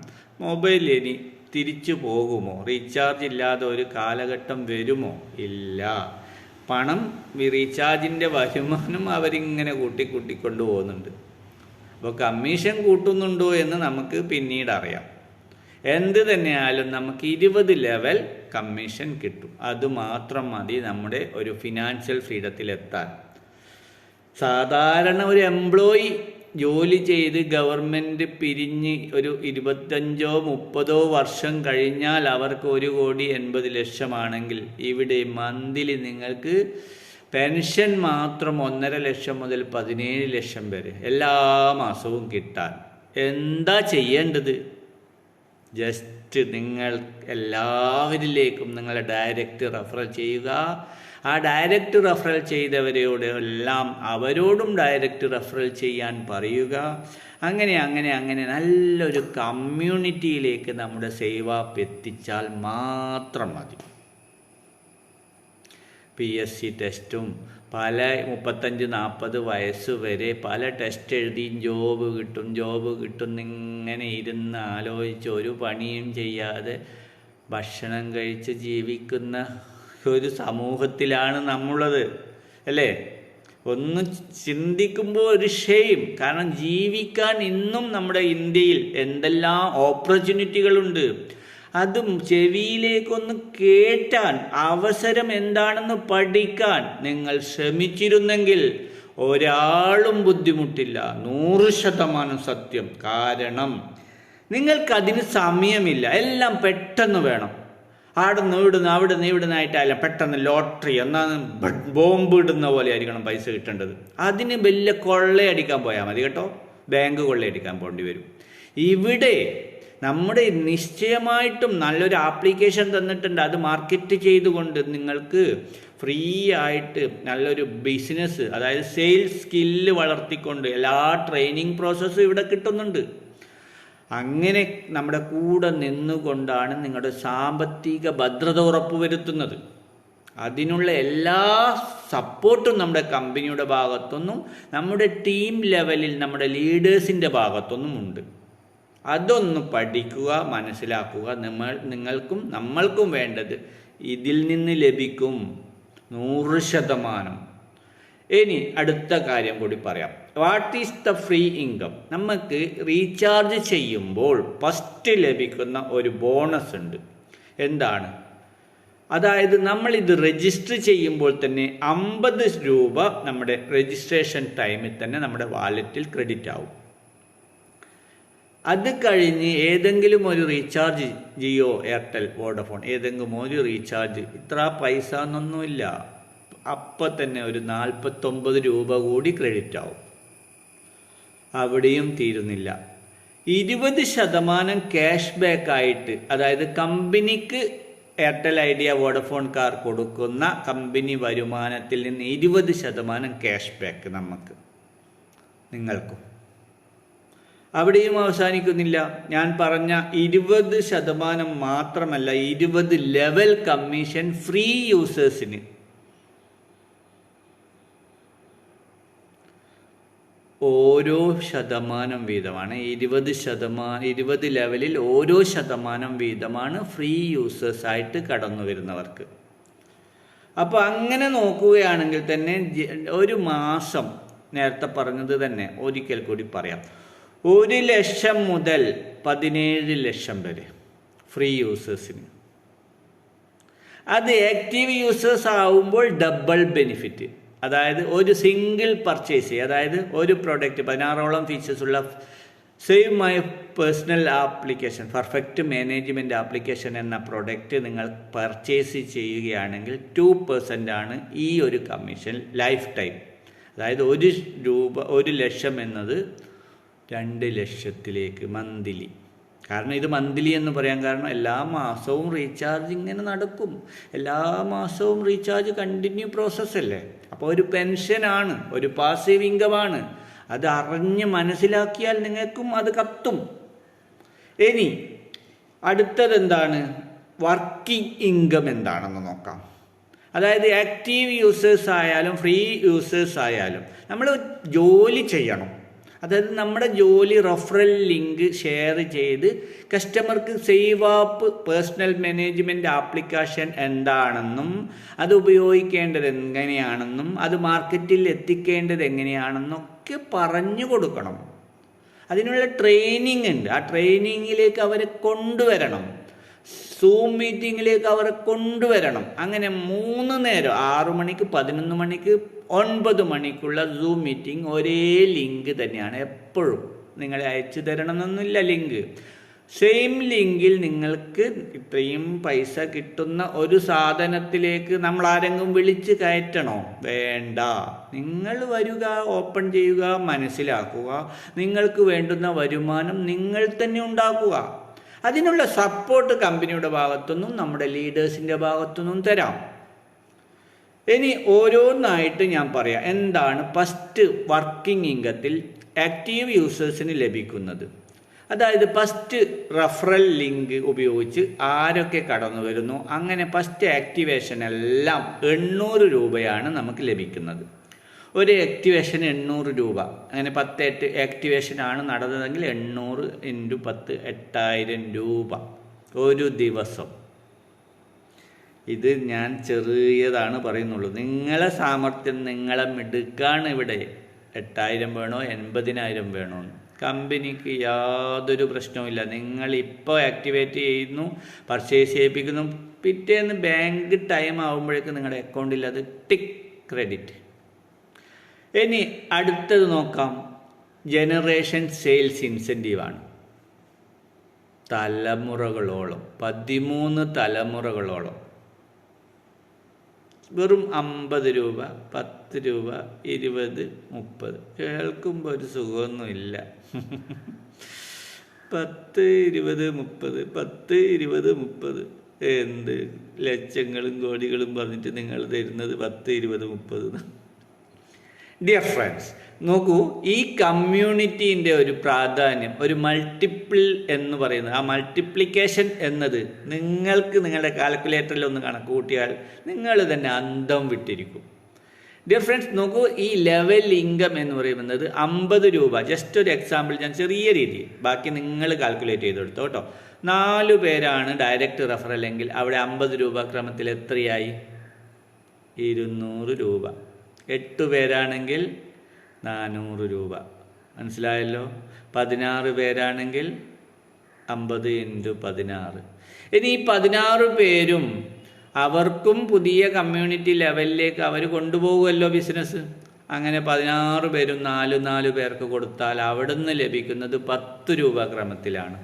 മൊബൈൽ ഇനി തിരിച്ചു പോകുമോ? റീചാർജ് ഇല്ലാതെ ഒരു കാലഘട്ടം വരുമോ? ഇല്ല. പണം റീചാർജിൻ്റെ വരുമാനം അവരിങ്ങനെ കൂട്ടിക്കൊണ്ടു പോകുന്നുണ്ട്. അപ്പോൾ കമ്മീഷൻ കൂട്ടുന്നുണ്ടോ എന്ന് നമുക്ക് പിന്നീട് അറിയാം. എന്ത് തന്നെയായാലും നമുക്ക് 20 ലെവൽ കമ്മീഷൻ കിട്ടും. അതുമാത്രം മതി നമ്മുടെ ഒരു ഫിനാൻഷ്യൽ ഫ്രീഡത്തിലെത്താൻ. സാധാരണ ഒരു എംപ്ലോയി ജോലി ചെയ്ത് ഗവൺമെൻറ് പിരിഞ്ഞ് ഒരു 25-30 വർഷം കഴിഞ്ഞാൽ അവർക്ക് 1,80,00,000 ഇവിടെ മന്ത്ലി നിങ്ങൾക്ക് പെൻഷൻ മാത്രം 1.5 ലക്ഷം മുതൽ 17 ലക്ഷം വരെ എല്ലാ മാസവും കിട്ടാൻ എന്താ ചെയ്യേണ്ടത്? ജസ്റ്റ് നിങ്ങൾ എല്ലാവരിലേക്കും നിങ്ങളെ ഡയറക്റ്റ് റെഫറൽ ചെയ്യുക. ആ ഡയറക്റ്റ് റെഫറൽ ചെയ്തവരോട് എല്ലാം അവരോടും ഡയറക്റ്റ് റെഫറൽ ചെയ്യാൻ പറയുക. അങ്ങനെ നല്ലൊരു കമ്മ്യൂണിറ്റിയിലേക്ക് നമ്മുടെ സേവ് ആപ്പ് എത്തിച്ചാൽ മാത്രം മതി. PSC ടെസ്റ്റും പല 35-40 വയസ്സ് വരെ പല ടെസ്റ്റ് എഴുതിയും ജോബ് കിട്ടും ഇങ്ങനെ ഇരുന്ന് ആലോചിച്ച് ഒരു പണിയും ചെയ്യാതെ ഭക്ഷണം കഴിച്ച് ജീവിക്കുന്ന ഒരു സമൂഹത്തിലാണ് നമ്മളുള്ളത്, അല്ലേ? ഒന്ന് ചിന്തിക്കുമ്പോൾ ഒരു ഷെയിം. കാരണം ജീവിക്കാൻ ഇന്നും നമ്മുടെ ഇന്ത്യയിൽ എന്തെല്ലാം ഓപ്പർച്യൂണിറ്റികളുണ്ട്. അതും ചെവിയിലേക്കൊന്ന് കേട്ടാൻ, അവസരം എന്താണെന്ന് പഠിക്കാൻ നിങ്ങൾ ശ്രമിച്ചിരുന്നെങ്കിൽ ഒരാളും ബുദ്ധിമുട്ടില്ല. 100% സത്യം. കാരണം നിങ്ങൾക്കതിന് സമയമില്ല. എല്ലാം പെട്ടെന്ന് വേണം. ഇവിടുന്നായിട്ടായാലും പെട്ടെന്ന് ലോട്ടറി എന്നാണ് ബോംബ് ഇടുന്ന പോലെ ആയിരിക്കണം പൈസ കിട്ടേണ്ടത്. അതിന് വലിയ കൊള്ളയടിക്കാൻ പോയാൽ മതി കേട്ടോ. ബാങ്ക് കൊള്ളയടിക്കാൻ പോകേണ്ടി വരും. ഇവിടെ നമ്മുടെ നിശ്ചയമായിട്ടും നല്ലൊരു ആപ്ലിക്കേഷൻ തന്നിട്ടുണ്ട്. അത് മാർക്കറ്റ് ചെയ്തുകൊണ്ട് നിങ്ങൾക്ക് ഫ്രീ ആയിട്ട് നല്ലൊരു ബിസിനസ്, അതായത് സെയിൽസ് സ്കില്ല് വളർത്തിക്കൊണ്ട് എല്ലാ ട്രെയിനിങ് പ്രോസസ്സും ഇവിടെ കിട്ടുന്നുണ്ട്. അങ്ങനെ നമ്മുടെ കൂടെ നിന്നുകൊണ്ടാണ് നിങ്ങളുടെ സാമ്പത്തിക ഭദ്രത ഉറപ്പുവരുത്തുന്നത്. അതിനുള്ള എല്ലാ സപ്പോർട്ടും നമ്മുടെ കമ്പനിയുടെ ഭാഗത്തുനിന്നും നമ്മുടെ ടീം ലെവലിൽ നമ്മുടെ ലീഡേഴ്സിൻ്റെ ഭാഗത്തുനിന്നും ഉണ്ട്. അതൊന്ന് പഠിക്കുക, മനസ്സിലാക്കുക. നിങ്ങൾക്കും നമ്മൾക്കും വേണ്ടത് ഇതിൽ നിന്ന് ലഭിക്കും 100%. ഇനി അടുത്ത കാര്യം കൂടി പറയാം. What is the free income? നമുക്ക് റീചാർജ് ചെയ്യുമ്പോൾ ഫസ്റ്റ് ലഭിക്കുന്ന ഒരു ബോണസ് ഉണ്ട്. എന്താണ്? അതായത് നമ്മളിത് രജിസ്റ്റർ ചെയ്യുമ്പോൾ തന്നെ 50 രൂപ നമ്മുടെ രജിസ്ട്രേഷൻ ടൈമിൽ തന്നെ നമ്മുടെ വാലറ്റിൽ ക്രെഡിറ്റ് ആവും. അത് കഴിഞ്ഞ് ഏതെങ്കിലും ഒരു റീചാർജ്, ജിയോ, എയർടെൽ, വോഡഫോൺ, ഏതെങ്കിലും ഒരു റീചാർജ് ഇത്ര പൈസ എന്നൊന്നുമില്ല, അപ്പം തന്നെ ഒരു 49 രൂപ കൂടി ക്രെഡിറ്റ് ആവും. അവിടെയും തീരുന്നില്ല. 20% ക്യാഷ് ബാക്ക് ആയിട്ട്, അതായത് കമ്പനിക്ക് എയർടെൽ, ഐഡിയ, വോഡഫോൺകാർ കൊടുക്കുന്ന കമ്പനി വരുമാനത്തിൽ നിന്ന് 20% ക്യാഷ് ബാക്ക് നിങ്ങൾക്കും. അവിടെയും അവസാനിക്കുന്നില്ല. ഞാൻ പറഞ്ഞ 20% മാത്രമല്ല, 20 ലെവൽ കമ്മീഷൻ ഫ്രീ യൂസേഴ്സിന്. ഓരോ ശതമാനം വീതമാണ് 20 ലെവലിൽ ഓരോ ശതമാനം വീതമാണ് ഫ്രീ യൂസേഴ്സായിട്ട് കടന്നു വരുന്നവർക്ക്. അപ്പോൾ അങ്ങനെ നോക്കുകയാണെങ്കിൽ തന്നെ ഒരു മാസം, നേരത്തെ പറഞ്ഞത് തന്നെ ഒരിക്കൽ കൂടി പറയാം, 1 ലക്ഷം മുതൽ 17 ലക്ഷം വരെ ഫ്രീ യൂസേഴ്സിന്. അത് ആക്റ്റീവ് യൂസേഴ്സ് ആവുമ്പോൾ ഡബിൾ ബെനിഫിറ്റ്. അതായത് ഒരു സിംഗിൾ പർച്ചേസ്, അതായത് ഒരു പ്രോഡക്റ്റ് 16ഓളം ഫീച്ചേഴ്സുള്ള save my personal application, perfect management application എന്ന പ്രോഡക്റ്റ് നിങ്ങൾ പർച്ചേസ് ചെയ്യുകയാണെങ്കിൽ 2% ആണ് ഈ ഒരു കമ്മീഷൻ ലൈഫ് ടൈം. അതായത് 1 ലക്ഷം എന്നത് 2 ലക്ഷത്തിലേക്ക് മന്ത്ലി. കാരണം ഇത് മന്ത്ലി എന്ന് പറയാൻ കാരണം എല്ലാ മാസവും റീചാർജ് ഇങ്ങനെ നടക്കും. എല്ലാ മാസവും റീചാർജ് കണ്ടിന്യൂ പ്രോസസ്സല്ലേ. അപ്പോൾ ഒരു പെൻഷനാണ്, ഒരു പാസീവ് ഇൻകമാണ്. അത് അറിഞ്ഞ് മനസ്സിലാക്കിയാൽ നിങ്ങൾക്കും അത് കത്തും. ഇനി അടുത്തത് എന്താണ്? വർക്കിംഗ് ഇൻകം എന്താണെന്ന് നോക്കാം. അതായത് ആക്റ്റീവ് യൂസേഴ്സ് ആയാലും ഫ്രീ യൂസേഴ്സ് ആയാലും നമ്മൾ ജോലി ചെയ്യണം. അതായത് നമ്മുടെ ജോലി റെഫറൽ ലിങ്ക് ഷെയർ ചെയ്ത് കസ്റ്റമർക്ക് save app personal management application എന്താണെന്നും അത് ഉപയോഗിക്കേണ്ടത് എങ്ങനെയാണെന്നും അത് മാർക്കറ്റിൽ എത്തിക്കേണ്ടത് എങ്ങനെയാണെന്നൊക്കെ പറഞ്ഞു കൊടുക്കണം. അതിനുള്ള ട്രെയിനിങ് ഉണ്ട്. ആ ട്രെയിനിങ്ങിലേക്ക് അവരെ കൊണ്ടുവരണം. സൂം മീറ്റിങ്ങിലേക്ക് അവരെ കൊണ്ടുവരണം. അങ്ങനെ 3 നേരം 6 മണിക്ക് 11 മണിക്ക് 9 മണിക്കുള്ള സൂം മീറ്റിംഗ് ഒരേ ലിങ്ക് തന്നെയാണ് എപ്പോഴും. നിങ്ങളെ അയച്ചു തരണമെന്നൊന്നുമില്ല ലിങ്ക്. സെയിം ലിങ്കിൽ നിങ്ങൾക്ക് ഇത്രയും പൈസ കിട്ടുന്ന ഒരു സാധനത്തിലേക്ക് നമ്മൾ ആരെങ്കിലും വിളിച്ച് കയറ്റണോ? വേണ്ട. നിങ്ങൾ വരിക, ഓപ്പൺ ചെയ്യുക, മനസ്സിലാക്കുക. നിങ്ങൾക്ക് വേണ്ടുന്ന വരുമാനം നിങ്ങൾ തന്നെ ഉണ്ടാക്കുക. അതിനുള്ള സപ്പോർട്ട് കമ്പനിയുടെ ഭാഗത്തുനിന്നും നമ്മുടെ ലീഡേഴ്സിൻ്റെ ഭാഗത്തുനിന്നും തരാം. ഇനി ഓരോന്നായിട്ട് ഞാൻ പറയാം. എന്താണ് ഫസ്റ്റ് വർക്കിംഗ് ഇൻകത്തിൽ ആക്റ്റീവ് യൂസേഴ്സിന് ലഭിക്കുന്നത്? അതായത് ഫസ്റ്റ് റെഫറൽ ലിങ്ക് ഉപയോഗിച്ച് ആരൊക്കെ കടന്നു വരുന്നു, അങ്ങനെ ഫസ്റ്റ് ആക്ടിവേഷൻ എല്ലാം 800 രൂപയാണ് നമുക്ക് ലഭിക്കുന്നത്. ഒരു ആക്ടിവേഷന് 800 രൂപ. അങ്ങനെ 10 ആക്ടിവേഷനാണ് നടന്നതെങ്കിൽ 800 × 10 8000 രൂപ ഒരു ദിവസം. ഇത് ഞാൻ ചെറിയതാണ് പറയുന്നുള്ളൂ. നിങ്ങളെ സാമർത്ഥ്യം, നിങ്ങളെ മിടുക്കാണ് ഇവിടെ. 8000 വേണോ 80,000 വേണോ, കമ്പനിക്ക് യാതൊരു പ്രശ്നവുമില്ല. നിങ്ങളിപ്പോൾ ആക്ടിവേറ്റ് ചെയ്യുന്നു, പർച്ചേസ് ചെയ്യിപ്പിക്കുന്നു, പിറ്റേന്ന് ബാങ്ക് ടൈം ആകുമ്പോഴേക്കും നിങ്ങളുടെ അക്കൗണ്ടിൽ അത് ടിക്ക് ക്രെഡിറ്റ്. ഇനി അടുത്തത് നോക്കാം. Generation sales ഇൻസെൻറ്റീവാണ്. തലമുറകളോളം 13 തലമുറകളോളം വെറും 50 രൂപ, 10 രൂപ, 20, 30. കേൾക്കുമ്പോൾ ഒരു സുഖമൊന്നുമില്ല. 10, 20, 30, 10, 20, 30. എന്ത് ലക്ഷങ്ങളും കോടികളും പറഞ്ഞിട്ട് നിങ്ങൾ തരുന്നത് 10, 20, 30. ഡിയർ ഫ്രണ്ട്സ്, നോക്കൂ, ഈ കമ്മ്യൂണിറ്റീൻ്റെ ഒരു പ്രാധാന്യം, ഒരു മൾട്ടിപ്പിൾ എന്ന് പറയുന്നത്, ആ മൾട്ടിപ്ലിക്കേഷൻ എന്നത് നിങ്ങൾക്ക് നിങ്ങളുടെ കാൽക്കുലേറ്ററിൽ ഒന്ന് കണക്ക് കൂട്ടിയാൽ നിങ്ങൾ തന്നെ അന്തം വിട്ടിരിക്കും. ഡിയർ ഫ്രണ്ട്സ്, നോക്കൂ, ഈ ലെവൽ ഇൻകം എന്ന് പറയുന്നത് 50 രൂപ. ജസ്റ്റ് ഒരു എക്സാമ്പിൾ ഞാൻ ചെറിയ രീതിയിൽ, ബാക്കി നിങ്ങൾ കാൽക്കുലേറ്റ് ചെയ്തെടുത്തോ കേട്ടോ. 4 പേരാണ് ഡയറക്റ്റ് റെഫറൽ എങ്കിൽ അവിടെ 50 രൂപ ക്രമത്തിൽ എത്രയായി? 200 രൂപ. 8 പേരാണെങ്കിൽ 400 രൂപ. മനസ്സിലായല്ലോ? 16 പേരാണെങ്കിൽ 50 × 16. ഇനി ഈ 16 പേരും അവർക്കും പുതിയ കമ്മ്യൂണിറ്റി ലെവലിലേക്ക് അവർ കൊണ്ടുപോകുമല്ലോ ബിസിനസ്. അങ്ങനെ 16 പേരും 4 പേർക്ക് കൊടുത്താൽ അവിടെ നിന്ന് ലഭിക്കുന്നത് 10 രൂപ ക്രമത്തിലാണ്.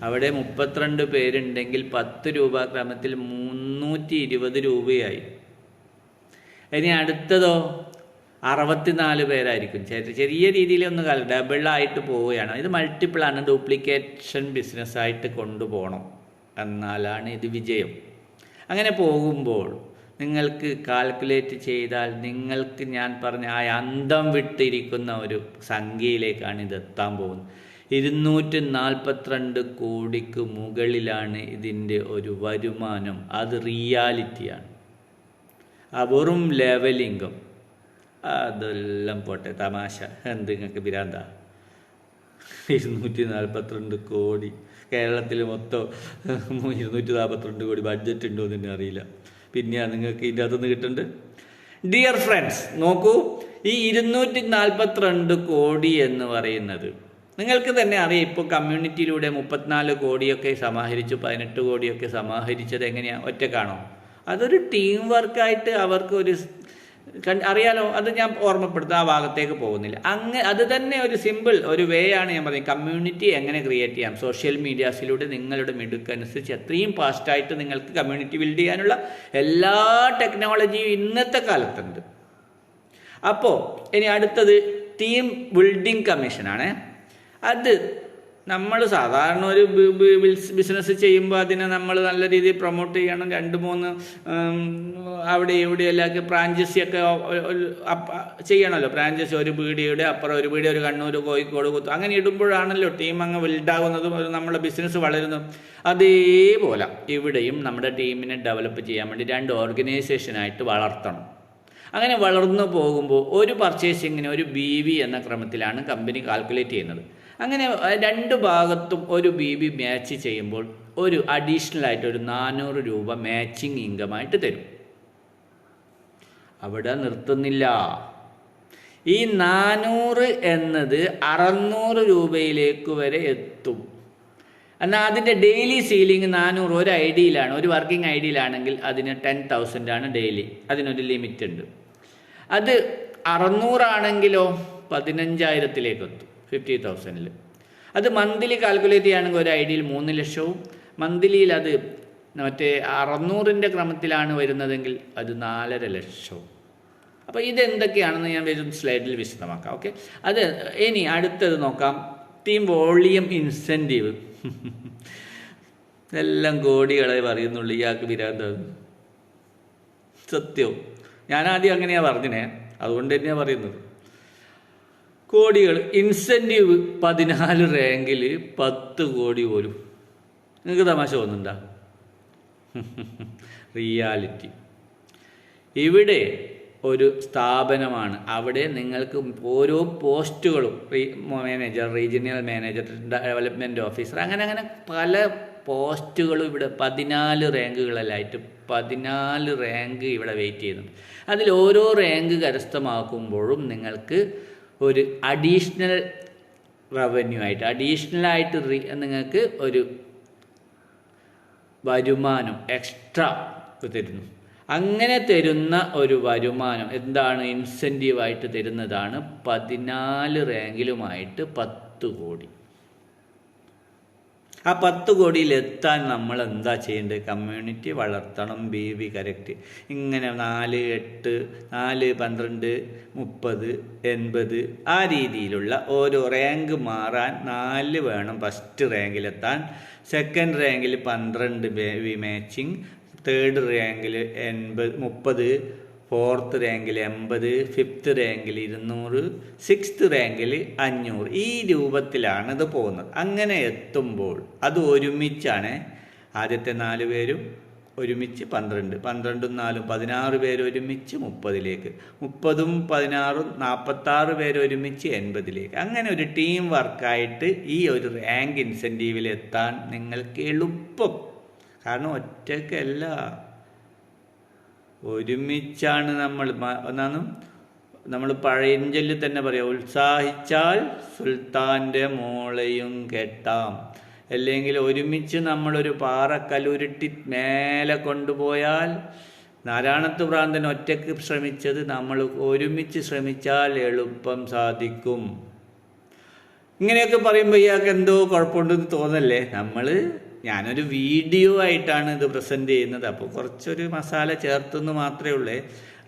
അവിടെ 32 പേരുണ്ടെങ്കിൽ 10 രൂപ ക്രമത്തിൽ 320 രൂപയായി. ഇനി അടുത്തതോ 64 പേരായിരിക്കും. ചെറിയ രീതിയിലൊന്നും ഡബിളായിട്ട് പോവുകയാണ്. ഇത് മൾട്ടിപ്പിളാണ്. ഡ്യൂപ്ലിക്കേഷൻ ബിസിനസ്സായിട്ട് കൊണ്ടുപോകണം, എന്നാലാണ് ഇത് വിജയം. അങ്ങനെ പോകുമ്പോൾ നിങ്ങൾക്ക് കാൽക്കുലേറ്റ് ചെയ്താൽ നിങ്ങൾക്ക് ഞാൻ പറഞ്ഞ ആ അന്തം വിട്ടിരിക്കുന്ന ഒരു സംഖ്യയിലേക്കാണ് ഇത് എത്താൻ പോകുന്നത്. 242 കോടിക്ക് മുകളിലാണ് ഇതിൻ്റെ ഒരു വരുമാനം. അത് റിയാലിറ്റിയാണ്. ആ വെറും ലെവൽ ഇൻകം അതെല്ലാം പോട്ടെ, തമാശ. എന്ത് നിങ്ങൾക്ക് ഭ്രാന്ത? 242 കോടി. കേരളത്തിൽ മൊത്തം 242 കോടി ബഡ്ജറ്റ് ഉണ്ടോ എന്ന് അറിയില്ല. പിന്നെയാണ് നിങ്ങൾക്ക് ഇതിൻ്റെ അകത്തുനിന്ന് കിട്ടുന്നുണ്ട്. ഡിയർ ഫ്രണ്ട്സ്, നോക്കൂ, ഈ 242 കോടി എന്ന് പറയുന്നത് നിങ്ങൾക്ക് തന്നെ അറിയാം. ഇപ്പോൾ കമ്മ്യൂണിറ്റിയിലൂടെ 34 കോടിയൊക്കെ സമാഹരിച്ചു, 18 കോടിയൊക്കെ സമാഹരിച്ചത് എങ്ങനെയാണ്? ഒറ്റക്കാണോ? അതൊരു ടീം വർക്കായിട്ട് അവർക്ക് ഒരു അറിയാലോ. അത് ഞാൻ ഓർമ്മപ്പെടുത്താം, ആ ഭാഗത്തേക്ക് പോകുന്നില്ല. അത് തന്നെ ഒരു സിമ്പിൾ ഒരു വേ ആണ് ഞാൻ പറയുന്നത്. കമ്മ്യൂണിറ്റി എങ്ങനെ ക്രിയേറ്റ് ചെയ്യാം? സോഷ്യൽ മീഡിയാസിലൂടെ നിങ്ങളുടെ മിടുക്കനുസരിച്ച് എത്രയും ഫാസ്റ്റായിട്ട് നിങ്ങൾക്ക് കമ്മ്യൂണിറ്റി ബിൽഡ് ചെയ്യാനുള്ള എല്ലാ ടെക്നോളജിയും ഇന്നത്തെ കാലത്തുണ്ട്. അപ്പോൾ ഇനി അടുത്തത് ടീം ബിൽഡിംഗ് കമ്മീഷനാണ്. അത് നമ്മൾ സാധാരണ ഒരു ബിസിനസ് ചെയ്യുമ്പോൾ അതിനെ നമ്മൾ നല്ല രീതിയിൽ പ്രൊമോട്ട് ചെയ്യണം. 2-3 അവിടെ ഇവിടെയെല്ലാം ഫ്രാഞ്ചൈസിയൊക്കെ ചെയ്യണമല്ലോ. ഫ്രാഞ്ചൈസി ഒരു പീടിയുടെ അപ്പുറം ഒരു പീടിയ, ഒരു കണ്ണൂർ, കോഴിക്കോട്, അങ്ങനെ ഇടുമ്പോഴാണല്ലോ ടീം അങ്ങ് വലുതാകുന്നതും നമ്മുടെ ബിസിനസ് വളരുന്നതും. അതേപോലെ ഇവിടെയും നമ്മുടെ ടീമിനെ ഡെവലപ്പ് ചെയ്യാൻ വേണ്ടി 2 ഓർഗനൈസേഷനായിട്ട് വളർത്തണം. അങ്ങനെ വളർന്നു പോകുമ്പോൾ ഒരു പർച്ചേസിങ്ങിന് ഒരു BV എന്ന ക്രമത്തിലാണ് കമ്പനി കാൽക്കുലേറ്റ് ചെയ്യുന്നത്. അങ്ങനെ 2 ഭാഗത്തും ഒരു BV മാച്ച് ചെയ്യുമ്പോൾ ഒരു അഡീഷണൽ ആയിട്ട് ഒരു 400 രൂപ മാച്ചിങ് ഇൻകമായിട്ട് തരും. അവിടെ നിർത്തുന്നില്ല. ഈ 400 എന്നത് 600 രൂപയിലേക്ക് വരെ എത്തും. എന്നാൽ അതിൻ്റെ ഡെയിലി സീലിംഗ് 400 ഒരു ഐഡിയിലാണ്, ഒരു വർക്കിംഗ് ഐഡിയിലാണെങ്കിൽ അതിന് 10,000 ആണ് ഡെയിലി. അതിനൊരു ലിമിറ്റ് ഉണ്ട്. അത് 600 ആണെങ്കിലോ 15,000-ലേക്ക് എത്തും, 50,000. അത് മന്ത്ലി കാൽക്കുലേറ്റ് ചെയ്യുകയാണെങ്കിൽ ഒരു ഐഡിയിൽ 3 ലക്ഷവും, മന്ത്ലിയിൽ അത് മറ്റേ 600-ൻ്റെ ക്രമത്തിലാണ് വരുന്നതെങ്കിൽ അത് 4.5 ലക്ഷവും. അപ്പോൾ ഇതെന്തൊക്കെയാണെന്ന് ഞാൻ വരും സ്ലൈഡിൽ വിശദമാക്കാം. ഓക്കെ, അത് ഇനി അടുത്തത് നോക്കാം. Team volume incentive. എല്ലാം കോടികളെ പറയുന്നുള്ളൂ. ഇയാൾക്ക് വിരാന്തം സത്യവും. ഞാനാദ്യം അങ്ങനെയാണ് പറഞ്ഞേ, അതുകൊണ്ട് തന്നെയാണ് പറയുന്നത്. കോടികൾ ഇൻസെൻറ്റീവ് 14 റാങ്കിൽ 10 കോടി പോലും. നിങ്ങൾക്ക് തമാശ തോന്നുന്നുണ്ടോ? റിയാലിറ്റി. ഇവിടെ ഒരു സ്ഥാപനമാണ്. അവിടെ നിങ്ങൾക്ക് ഓരോ പോസ്റ്റുകളും manager, regional manager, development officer, അങ്ങനെ പല പോസ്റ്റുകളും ഇവിടെ 14 റാങ്കുകളിലായിട്ട് 14 റാങ്ക് ഇവിടെ വെയിറ്റ് ചെയ്യുന്നുണ്ട്. അതിൽ ഓരോ റാങ്ക് കരസ്ഥമാക്കുമ്പോഴും നിങ്ങൾക്ക് ഒരു അഡീഷണൽ റവന്യൂ ആയിട്ട്, അഡീഷണലായിട്ട് നിങ്ങൾക്ക് ഒരു വരുമാനം എക്സ്ട്രാ തരുന്നു. അങ്ങനെ തരുന്ന ഒരു വരുമാനം എന്താണ്? ഇൻസെൻറ്റീവായിട്ട് തരുന്നതാണ് 14 റാങ്കിലുമായിട്ട് 10 കോടി. ആ 10 കോടിയിലെത്താൻ നമ്മൾ എന്താ ചെയ്യേണ്ടത്? കമ്മ്യൂണിറ്റി വളർത്തണം, BV കറക്റ്റ്. ഇങ്ങനെ 4, 8, 4, 12, 30, 80 ആ രീതിയിലുള്ള ഓരോ റാങ്ക് മാറാൻ 4 വേണം ഫസ്റ്റ് റാങ്കിലെത്താൻ. സെക്കൻഡ് റാങ്കിൽ 12 BV മാച്ചിങ്, തേർഡ് റാങ്കിൽ 30, ഫോർത്ത് റാങ്കിൽ 80, ഫിഫ്ത്ത് റാങ്കിൽ 200, സിക്സ്ത് റാങ്കിൽ 500. ഈ രൂപത്തിലാണ് ഇത് പോകുന്നത്. അങ്ങനെ എത്തുമ്പോൾ അത് ഒരുമിച്ചാണ്. ആദ്യത്തെ 4 പേരും ഒരുമിച്ച് 12, 12ഉം 4ഉം 16 പേര് ഒരുമിച്ച് 30-ലേക്ക്, 30ഉം 16ഉം 46 പേര് ഒരുമിച്ച് 80-ലേക്ക്. അങ്ങനെ ഒരു ടീം വർക്കായിട്ട് ഈ ഒരു റാങ്ക് ഇൻസെൻറ്റീവിൽ എത്താൻ നിങ്ങൾക്ക് എളുപ്പം. കാരണം ഒറ്റയ്ക്കല്ല, ഒരുമിച്ചാണ്. നമ്മൾ പഴയഞ്ചൊല്ലിൽ തന്നെ പറയാം, ഉത്സാഹിച്ചാൽ സുൽത്താൻ്റെ മോളെയും കെട്ടാം. അല്ലെങ്കിൽ ഒരുമിച്ച് നമ്മളൊരു പാറക്കല്ലുരുട്ടി മേലെ കൊണ്ടുപോയാൽ, നാരായണത്ത് ഭ്രാന്തൻ ഒറ്റയ്ക്ക് ശ്രമിച്ചത് നമ്മൾ ഒരുമിച്ച് ശ്രമിച്ചാൽ എളുപ്പം സാധിക്കും. ഇങ്ങനെയൊക്കെ പറയുമ്പോൾ ഇയാൾക്ക് എന്തോ കുഴപ്പമുണ്ടെന്ന് തോന്നല്ലേ? ഞാനൊരു വീഡിയോ ആയിട്ടാണ് ഇത് പ്രസൻറ്റ് ചെയ്യുന്നത്. അപ്പോൾ കുറച്ചൊരു മസാല ചേർത്തെന്ന് മാത്രമേ ഉള്ളൂ.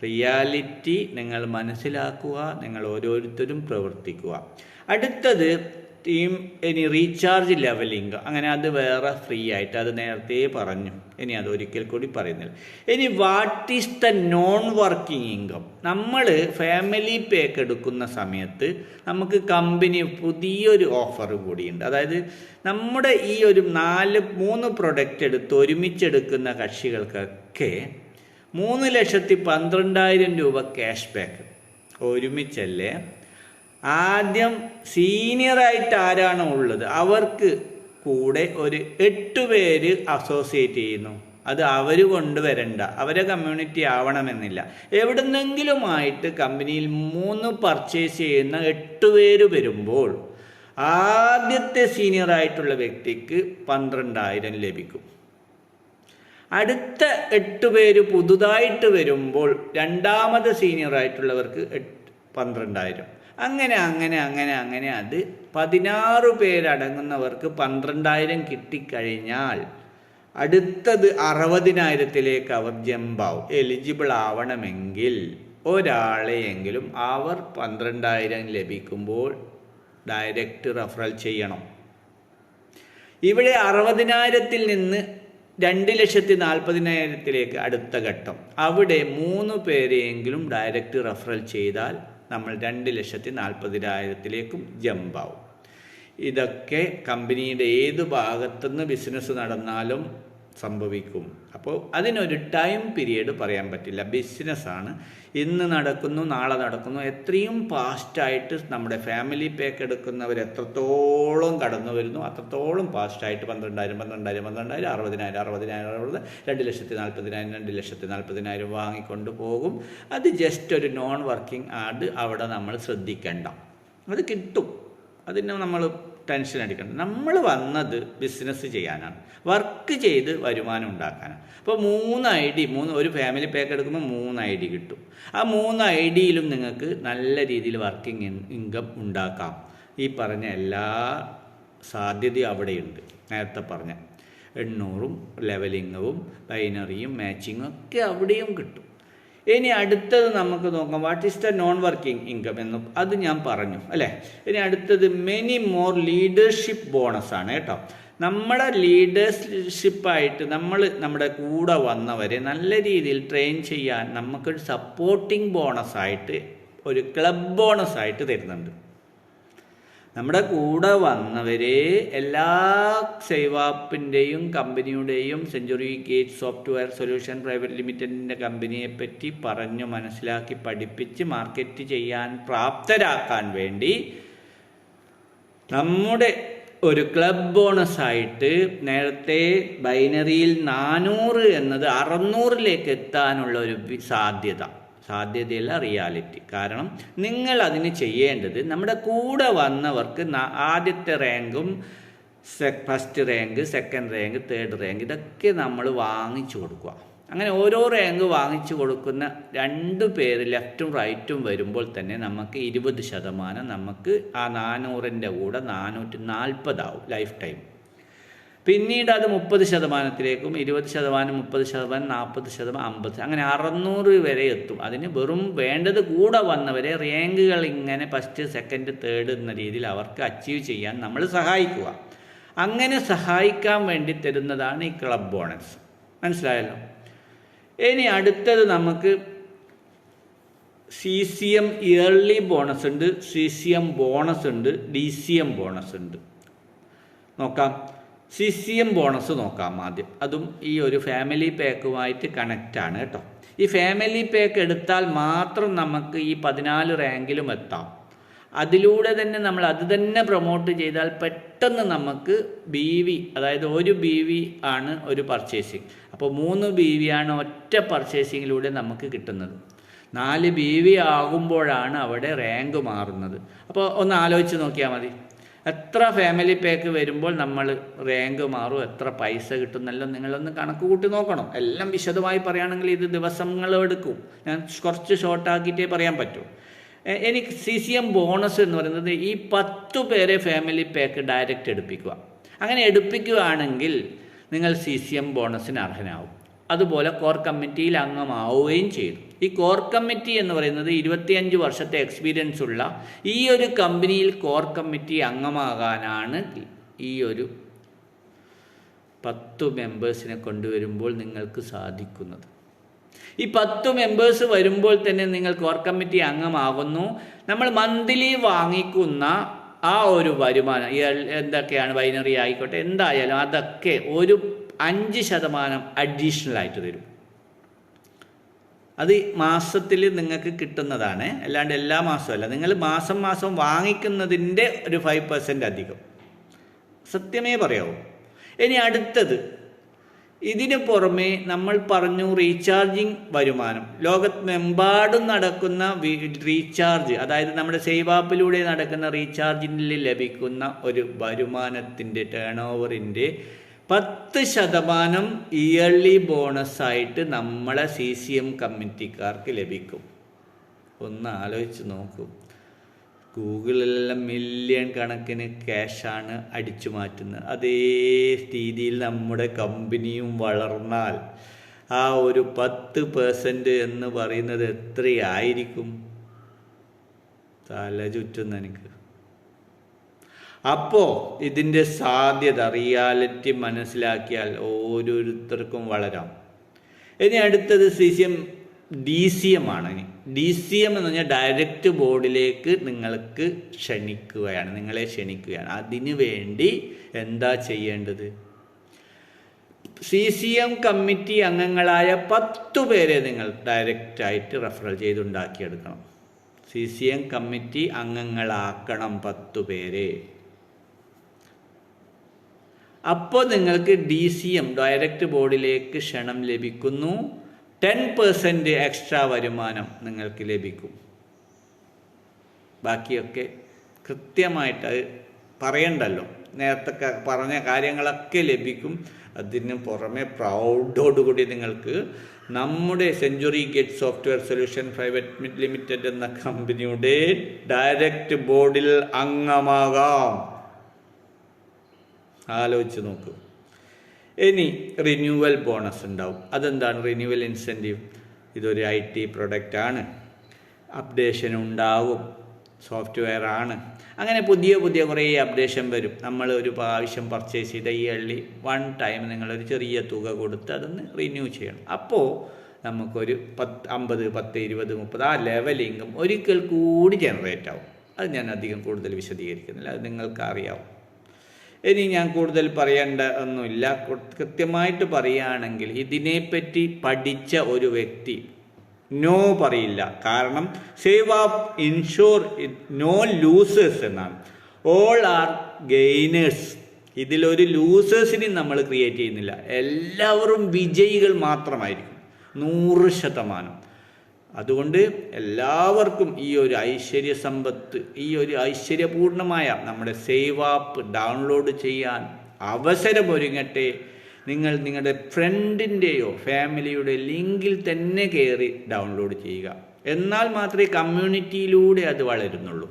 റിയാലിറ്റി നിങ്ങൾ മനസ്സിലാക്കുക, നിങ്ങൾ ഓരോരുത്തരും പ്രവർത്തിക്കുക. അടുത്തത് ടീം ഇനി റീചാർജ് ലെവലിംഗ്. അങ്ങനെ അത് വേറെ ഫ്രീ ആയിട്ട്, അത് നേരത്തെ പറഞ്ഞു, ഇനി അത് ഒരിക്കൽ കൂടി പറയുന്നില്ല. ഇനി what is the non working income? നമ്മൾ ഫാമിലി പാക്ക് എടുക്കുന്ന സമയത്ത് നമുക്ക് കമ്പനി പുതിയൊരു ഓഫർ കൂടിയുണ്ട്. അതായത് നമ്മുടെ ഈ ഒരു 3 പ്രൊഡക്റ്റ് എടുത്ത് ഒരുമിച്ചെടുക്കുന്ന കക്ഷികൾക്കൊക്കെ 3,12,000 രൂപ ക്യാഷ് ബാക്ക്. ഒരുമിച്ചല്ലേ? ആദ്യം സീനിയറായിട്ട് ആരാണോ ഉള്ളത് അവർക്ക് കൂടെ ഒരു 8 പേര് അസോസിയേറ്റ് ചെയ്യുന്നു. അത് അവർ കൊണ്ടുവരണ്ട, അവരെ കമ്മ്യൂണിറ്റി ആവണമെന്നില്ല. എവിടുന്നെങ്കിലുമായിട്ട് കമ്പനിയിൽ 3 പർച്ചേസ് ചെയ്യുന്ന 8 പേര് വരുമ്പോൾ ആദ്യത്തെ സീനിയറായിട്ടുള്ള വ്യക്തിക്ക് 12,000 ലഭിക്കും. അടുത്ത 8 പേര് പുതുതായിട്ട് വരുമ്പോൾ രണ്ടാമത് സീനിയറായിട്ടുള്ളവർക്ക് 12,000. അങ്ങനെ അത് 16 പേരടങ്ങുന്നവർക്ക് 12,000 കിട്ടിക്കഴിഞ്ഞാൽ അടുത്തത് 60,000-ലേക്ക് അവർ ജമ്പാവും. എലിജിബിൾ ആവണമെങ്കിൽ ഒരാളെയെങ്കിലും അവർ 12,000 ലഭിക്കുമ്പോൾ ഡയറക്റ്റ് റെഫറൽ ചെയ്യണം. ഇവിടെ 60,000-ൽ നിന്ന് 2,40,000-ലേക്ക് അടുത്ത ഘട്ടം. അവിടെ 3 പേരെയെങ്കിലും ഡയറക്റ്റ് റെഫറൽ ചെയ്താൽ നമ്മൾ 2,40,000-ലേക്കും ജമ്പാവും. ഇതൊക്കെ കമ്പനിയുടെ ഏത് ഭാഗത്തുനിന്ന് ബിസിനസ് നടന്നാലും സംഭവിക്കും. അപ്പോൾ അതിനൊരു ടൈം പീരീഡ് പറയാൻ പറ്റില്ല. ബിസിനസ്സാണ്, ഇന്ന് നടക്കുന്നു നാളെ നടക്കുന്നു. എത്രയും ഫാസ്റ്റായിട്ട് നമ്മുടെ ഫാമിലി പാക്ക് എടുക്കുന്നവർ എത്രത്തോളം കടന്നു വരുന്നു അത്രത്തോളം ഫാസ്റ്റായിട്ട് 12,000 60,000 2,40,000 വാങ്ങിക്കൊണ്ട് പോകും. അത് ജസ്റ്റ് ഒരു നോൺ വർക്കിംഗ് ആഡ് അവിടെ നമ്മൾ ശ്രദ്ധിക്കേണ്ട, അത് കിട്ടും. അതിന് നമ്മൾ ടെൻഷൻ അടിക്കണം. നമ്മൾ വന്നത് ബിസിനസ് ചെയ്യാനാണ്, വർക്ക് ചെയ്ത് വരുമാനം ഉണ്ടാക്കാനാണ്. അപ്പോൾ 3 ID ഒരു ഫാമിലി പാക്ക് എടുക്കുമ്പോൾ 3 ID കിട്ടും. ആ 3 IDയിലും നിങ്ങൾക്ക് നല്ല രീതിയിൽ വർക്കിംഗ് ഇൻകം ഉണ്ടാക്കാം. ഈ പറഞ്ഞ എല്ലാ സാധ്യതയും അവിടെയുണ്ട്. നേരത്തെ പറഞ്ഞ 800-ഉം ലെവലിങ്ങും ബൈനറിയും മാച്ചിങ്ങും ഒക്കെ അവിടെയും കിട്ടും. ഇനി അടുത്തത് നമുക്ക് നോക്കാം, what is the non working income എന്ന് അത് ഞാൻ പറഞ്ഞു അല്ലേ. ഇനി അടുത്തത് മെനി മോർ ലീഡർഷിപ്പ് ബോണസ് ആണ് കേട്ടോ. നമ്മുടെ ലീഡർഷിപ്പായിട്ട് നമ്മുടെ കൂടെ വന്നവരെ നല്ല രീതിയിൽ ട്രെയിൻ ചെയ്യാൻ നമുക്കൊരു സപ്പോർട്ടിംഗ് ബോണസായിട്ട് ഒരു ക്ലബ് ബോണസായിട്ട് തരുന്നുണ്ട്. നമ്മുടെ കൂടെ വന്നവരെ എല്ലാ സേവാപ്പിൻ്റെയും കമ്പനിയുടെയും century gate software solution private ലിമിറ്റഡിൻ്റെ കമ്പനിയെ പറ്റി പറഞ്ഞു മനസ്സിലാക്കി പഠിപ്പിച്ച് മാർക്കറ്റ് ചെയ്യാൻ പ്രാപ്തരാക്കാൻ വേണ്ടി നമ്മുടെ ഒരു ക്ലബ് ബോണസായിട്ട് നേരത്തെ ബൈനറിയിൽ 400 എന്നത് 600-ലേക്ക് എത്താനുള്ള ഒരു സാധ്യതയല്ല, റിയാലിറ്റി. കാരണം നിങ്ങൾ അതിന് ചെയ്യേണ്ടത് നമ്മുടെ കൂടെ വന്നവർക്ക് ആദ്യത്തെ റാങ്കും first rank, second rank, third rank ഇതൊക്കെ നമ്മൾ വാങ്ങിച്ചു കൊടുക്കുക. അങ്ങനെ ഓരോ റാങ്ക് വാങ്ങിച്ചു കൊടുക്കുന്ന 2 പേര് ലെഫ്റ്റും റൈറ്റും വരുമ്പോൾ തന്നെ നമുക്ക് 20% നമുക്ക് ആ 400-ൻ്റെ കൂടെ 440 ആവും ലൈഫ് ടൈം. പിന്നീട് അത് 30%-ലേക്കും 20%, 30%, 40%, 50%, അങ്ങനെ 600 വരെ എത്തും. അതിന് വെറും വേണ്ടത് കൂടെ വന്നവരെ റാങ്കുകൾ ഇങ്ങനെ ഫസ്റ്റ് സെക്കൻഡ് തേർഡ് എന്ന രീതിയിൽ അവർക്ക് അച്ചീവ് ചെയ്യാൻ നമ്മൾ സഹായിക്കുക. അങ്ങനെ സഹായിക്കാൻ വേണ്ടി തരുന്നതാണ് ഈ ക്ലബ് ബോണസ്. മനസ്സിലായല്ലോ. ഇനി അടുത്തത് നമുക്ക് CCM ഇയർലി ബോണസ് ഉണ്ട്, CCM ബോണസ് ഉണ്ട്, DCM ബോണസ് ഉണ്ട്. നോക്കാം. CCM ബോണസ് നോക്കാം ആദ്യം. അതും ഈ ഒരു ഫാമിലി പാക്കുമായിട്ട് കണക്റ്റാണ് കേട്ടോ. ഈ ഫാമിലി പാക്ക് എടുത്താൽ മാത്രം നമുക്ക് ഈ 14 റാങ്കിലും എത്താം. അതിലൂടെ തന്നെ നമ്മൾ അത് തന്നെ പ്രൊമോട്ട് ചെയ്താൽ പെട്ടെന്ന് നമുക്ക് BV, അതായത് 1 BV ആണ് ഒരു പർച്ചേസിങ്. അപ്പോൾ 3 BV ആണ് ഒറ്റ പർച്ചേസിങ്ങിലൂടെ നമുക്ക് കിട്ടുന്നത്. 4 BV ആകുമ്പോഴാണ് അവിടെ റാങ്ക് മാറുന്നത്. അപ്പോൾ ഒന്ന് ആലോചിച്ച് നോക്കിയാൽ മതി, എത്ര ഫാമിലി പാക്ക് വരുമ്പോൾ നമ്മൾ റാങ്ക് മാറും, എത്ര പൈസ കിട്ടുന്നല്ലോ നിങ്ങളൊന്ന് കണക്ക് കൂട്ടി നോക്കണം. എല്ലാം വിശദമായി പറയുകയാണെങ്കിൽ ഇത് ദിവസങ്ങളെടുക്കും. ഞാൻ കുറച്ച് ഷോർട്ടാക്കിയിട്ടേ പറയാൻ പറ്റൂ. എനിക്ക് CCM ബോണസ് എന്ന് പറയുന്നത് ഈ 10 പേരെ ഫാമിലി പാക്ക് ഡയറക്റ്റ് എടുപ്പിക്കുക. അങ്ങനെ എടുപ്പിക്കുകയാണെങ്കിൽ നിങ്ങൾ CCM ബോണസിന് അർഹനാവും. അതുപോലെ കോർ കമ്മിറ്റിയിൽ അംഗമാവുകയും ചെയ്തു. ഈ കോർ കമ്മിറ്റി എന്ന് പറയുന്നത് 25 വർഷത്തെ എക്സ്പീരിയൻസ് ഉള്ള ഈ ഒരു കമ്പനിയിൽ കോർ കമ്മിറ്റി അംഗമാകാനാണ് ഈ ഒരു 10 മെമ്പേഴ്സിനെ കൊണ്ടുവരുമ്പോൾ നിങ്ങൾക്ക് സാധിക്കുന്നത്. ഈ 10 മെമ്പേഴ്സ് വരുമ്പോൾ തന്നെ നിങ്ങൾ കോർ കമ്മിറ്റി അംഗമാകുന്നു. നമ്മൾ മന്ത്ലി വാങ്ങിക്കുന്ന ആ ഒരു വരുമാനം എന്തൊക്കെയാണ്, ബൈനറി ആയിക്കോട്ടെ എന്തായാലും അതൊക്കെ ഒരു 5% അഡീഷണൽ ആയിട്ട് തരും. അത് മാസത്തിൽ നിങ്ങൾക്ക് കിട്ടുന്നതാണ്, അല്ലാണ്ട് എല്ലാ മാസമല്ല. നിങ്ങൾ മാസം വാങ്ങിക്കുന്നതിൻ്റെ ഒരു 5% അധികം. സത്യമേ പറയാവൂ. ഇനി അടുത്തത്, ഇതിന് പുറമെ നമ്മൾ പറഞ്ഞു റീചാർജിങ് വരുമാനം. ലോകത്തെമ്പാടും നടക്കുന്ന റീചാർജ്, അതായത് നമ്മുടെ സേവ് ആപ്പിലൂടെ നടക്കുന്ന റീചാർജിൽ ലഭിക്കുന്ന ഒരു വരുമാനത്തിൻ്റെ ടേൺ ഓവറിൻ്റെ 10% ഇയർലി ബോണസായിട്ട് നമ്മളെ CCM കമ്മിറ്റിക്കാർക്ക് ലഭിക്കും. ഒന്ന് ആലോചിച്ച് നോക്കൂ. ഗൂഗിളിലെല്ലാം മില്യൺ കണക്കിന് ക്യാഷാണ് അടിച്ചു മാറ്റുന്നത്. അതേ രീതിയിൽ നമ്മുടെ കമ്പനിയും വളർന്നാൽ ആ ഒരു 10% എന്ന് പറയുന്നത് എത്രയായിരിക്കും? തല ചുറ്റുന്ന എനിക്ക്. അപ്പോൾ ഇതിൻ്റെ സാധ്യത, റിയാലിറ്റി മനസ്സിലാക്കിയാൽ ഓരോരുത്തർക്കും വളരാം. ഇനി അടുത്തത് DCM ആണ്. DCM എന്ന് പറഞ്ഞാൽ ഡയറക്റ്റ് ബോർഡിലേക്ക് നിങ്ങളെ ക്ഷണിക്കുകയാണ്. അതിനു വേണ്ടി എന്താ ചെയ്യേണ്ടത്? CCM കമ്മിറ്റി അംഗങ്ങളായ 10 പേരെ നിങ്ങൾ ഡയറക്റ്റായിട്ട് റെഫറൽ ചെയ്തുണ്ടാക്കിയെടുക്കണം. CCM കമ്മിറ്റി അംഗങ്ങളാക്കണം 10 പേരെ. അപ്പോൾ നിങ്ങൾക്ക് DCM ഡയറക്റ്റ് ബോർഡിലേക്ക് ക്ഷണം ലഭിക്കുന്നു. 10% എക്സ്ട്രാ വരുമാനം നിങ്ങൾക്ക് ലഭിക്കും. ബാക്കിയൊക്കെ കൃത്യമായിട്ട് പറയണ്ടല്ലോ, നേരത്തെ പറഞ്ഞ കാര്യങ്ങളൊക്കെ ലഭിക്കും. അതിന് പുറമെ പ്രൗഡോടുകൂടി നിങ്ങൾക്ക് നമ്മുടെ century gate software solution private limited എന്ന കമ്പനിയുടെ ഡയറക്റ്റ് ബോർഡിൽ അംഗമാകാം. ആലോചിച്ച് നോക്കൂ. ഇനി റിന്യൂവൽ ബോണസ് ഉണ്ടാവും. അതെന്താണ് റിന്യൂവൽ ഇൻസെൻറ്റീവ്? ഇതൊരു IT പ്രൊഡക്റ്റ് ആണ്, അപ്ഡേഷൻ ഉണ്ടാവും, സോഫ്റ്റ്വെയർ ആണ്. അങ്ങനെ പുതിയ കുറേ അപ്ഡേഷൻ വരും. നമ്മൾ ഒരു പ്രാവശ്യം പർച്ചേസ് ചെയ്ത ഇയർലി 1 ടൈം നിങ്ങളൊരു ചെറിയ തുക കൊടുത്ത് അതൊന്ന് റിന്യൂ ചെയ്യണം. അപ്പോൾ നമുക്കൊരു 50, 10, 20, 30 ആ ലെവലിങ്ങും ഒരിക്കൽ കൂടി ജനറേറ്റ് ആവും. അത് ഞാൻ അധികം കൂടുതൽ വിശദീകരിക്കുന്നില്ല, അത് നിങ്ങൾക്ക് അറിയാവും. ഇനി ഞാൻ കൂടുതൽ പറയേണ്ട ഒന്നുമില്ല. കൃത്യമായിട്ട് പറയുകയാണെങ്കിൽ ഇതിനെപ്പറ്റി പഠിച്ച ഒരു വ്യക്തി നോ പറയില്ല. കാരണം save app ensure no losers എന്നാണ്. All are gainers. ഇതിലൊരു ലൂസേഴ്സിനെ നമ്മൾ ക്രിയേറ്റ് ചെയ്യുന്നില്ല. എല്ലാവരും വിജയികൾ മാത്രമായിരിക്കും, 100%. അതുകൊണ്ട് എല്ലാവർക്കും ഈ ഒരു ഐശ്വര്യ സമ്പത്ത്, ഈ ഒരു ഐശ്വര്യപൂർണമായ നമ്മുടെ സേവ് ആപ്പ് ഡൗൺലോഡ് ചെയ്യാൻ അവസരമൊരുങ്ങട്ടെ. നിങ്ങൾ നിങ്ങളുടെ ഫ്രണ്ടിൻ്റെയോ ഫാമിലിയുടെ ലിങ്കിൽ തന്നെ കയറി ഡൗൺലോഡ് ചെയ്യുക. എന്നാൽ മാത്രമേ കമ്മ്യൂണിറ്റിയിലൂടെ അത് വളരുന്നുള്ളൂ.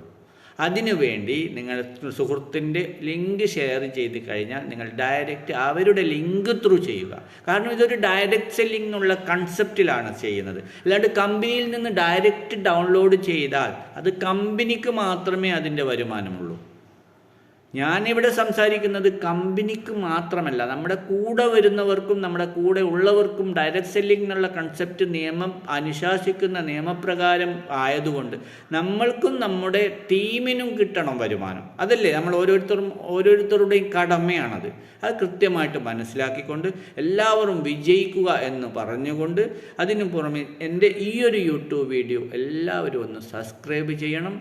അതിനുവേണ്ടി നിങ്ങൾ സുഹൃത്തിൻ്റെ ലിങ്ക് ഷെയർ ചെയ്ത് കഴിഞ്ഞാൽ നിങ്ങൾ ഡയറക്റ്റ് അവരുടെ ലിങ്ക് ത്രൂ ചെയ്യുക. കാരണം ഇതൊരു ഡയറക്റ്റ് സെല്ലിംഗ് എന്നുള്ള കൺസെപ്റ്റിലാണ് ചെയ്യുന്നത്. അല്ലാണ്ട് കമ്പനിയിൽ നിന്ന് ഡയറക്റ്റ് ഡൗൺലോഡ് ചെയ്താൽ അത് കമ്പനിക്ക് മാത്രമേ അതിൻ്റെ വരുമാനമുള്ളൂ. ഞാനിവിടെ സംസാരിക്കുന്നത് കമ്പനിക്ക് മാത്രമല്ല, നമ്മുടെ കൂടെ വരുന്നവർക്കും നമ്മുടെ കൂടെ ഉള്ളവർക്കും ഡയറക്റ്റ് സെല്ലിംഗ് എന്നുള്ള കൺസെപ്റ്റ് നിയമം അനുശാസിക്കുന്ന നിയമപ്രകാരം ആയതുകൊണ്ട് നമ്മൾക്കും നമ്മുടെ ടീമിനും കിട്ടണം വരുമാനം. അതല്ലേ നമ്മൾ ഓരോരുത്തരുടെയും കടമയാണത്. അത് കൃത്യമായിട്ട് മനസ്സിലാക്കിക്കൊണ്ട് എല്ലാവരും വിജയിക്കുക എന്ന് പറഞ്ഞുകൊണ്ട്, അതിനു പുറമെ എൻ്റെ ഈ ഒരു യൂട്യൂബ് വീഡിയോ എല്ലാവരും ഒന്ന് സബ്സ്ക്രൈബ് ചെയ്യണം.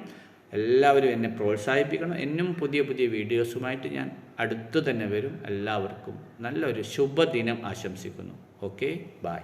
എല്ലാവരും എന്നെ പ്രോത്സാഹിപ്പിക്കണം. എന്നും പുതിയ വീഡിയോസുമായിട്ട് ഞാൻ അടുത്ത് തന്നെ വരും. എല്ലാവർക്കും നല്ലൊരു ശുഭദിനം ആശംസിക്കുന്നു. Okay, by.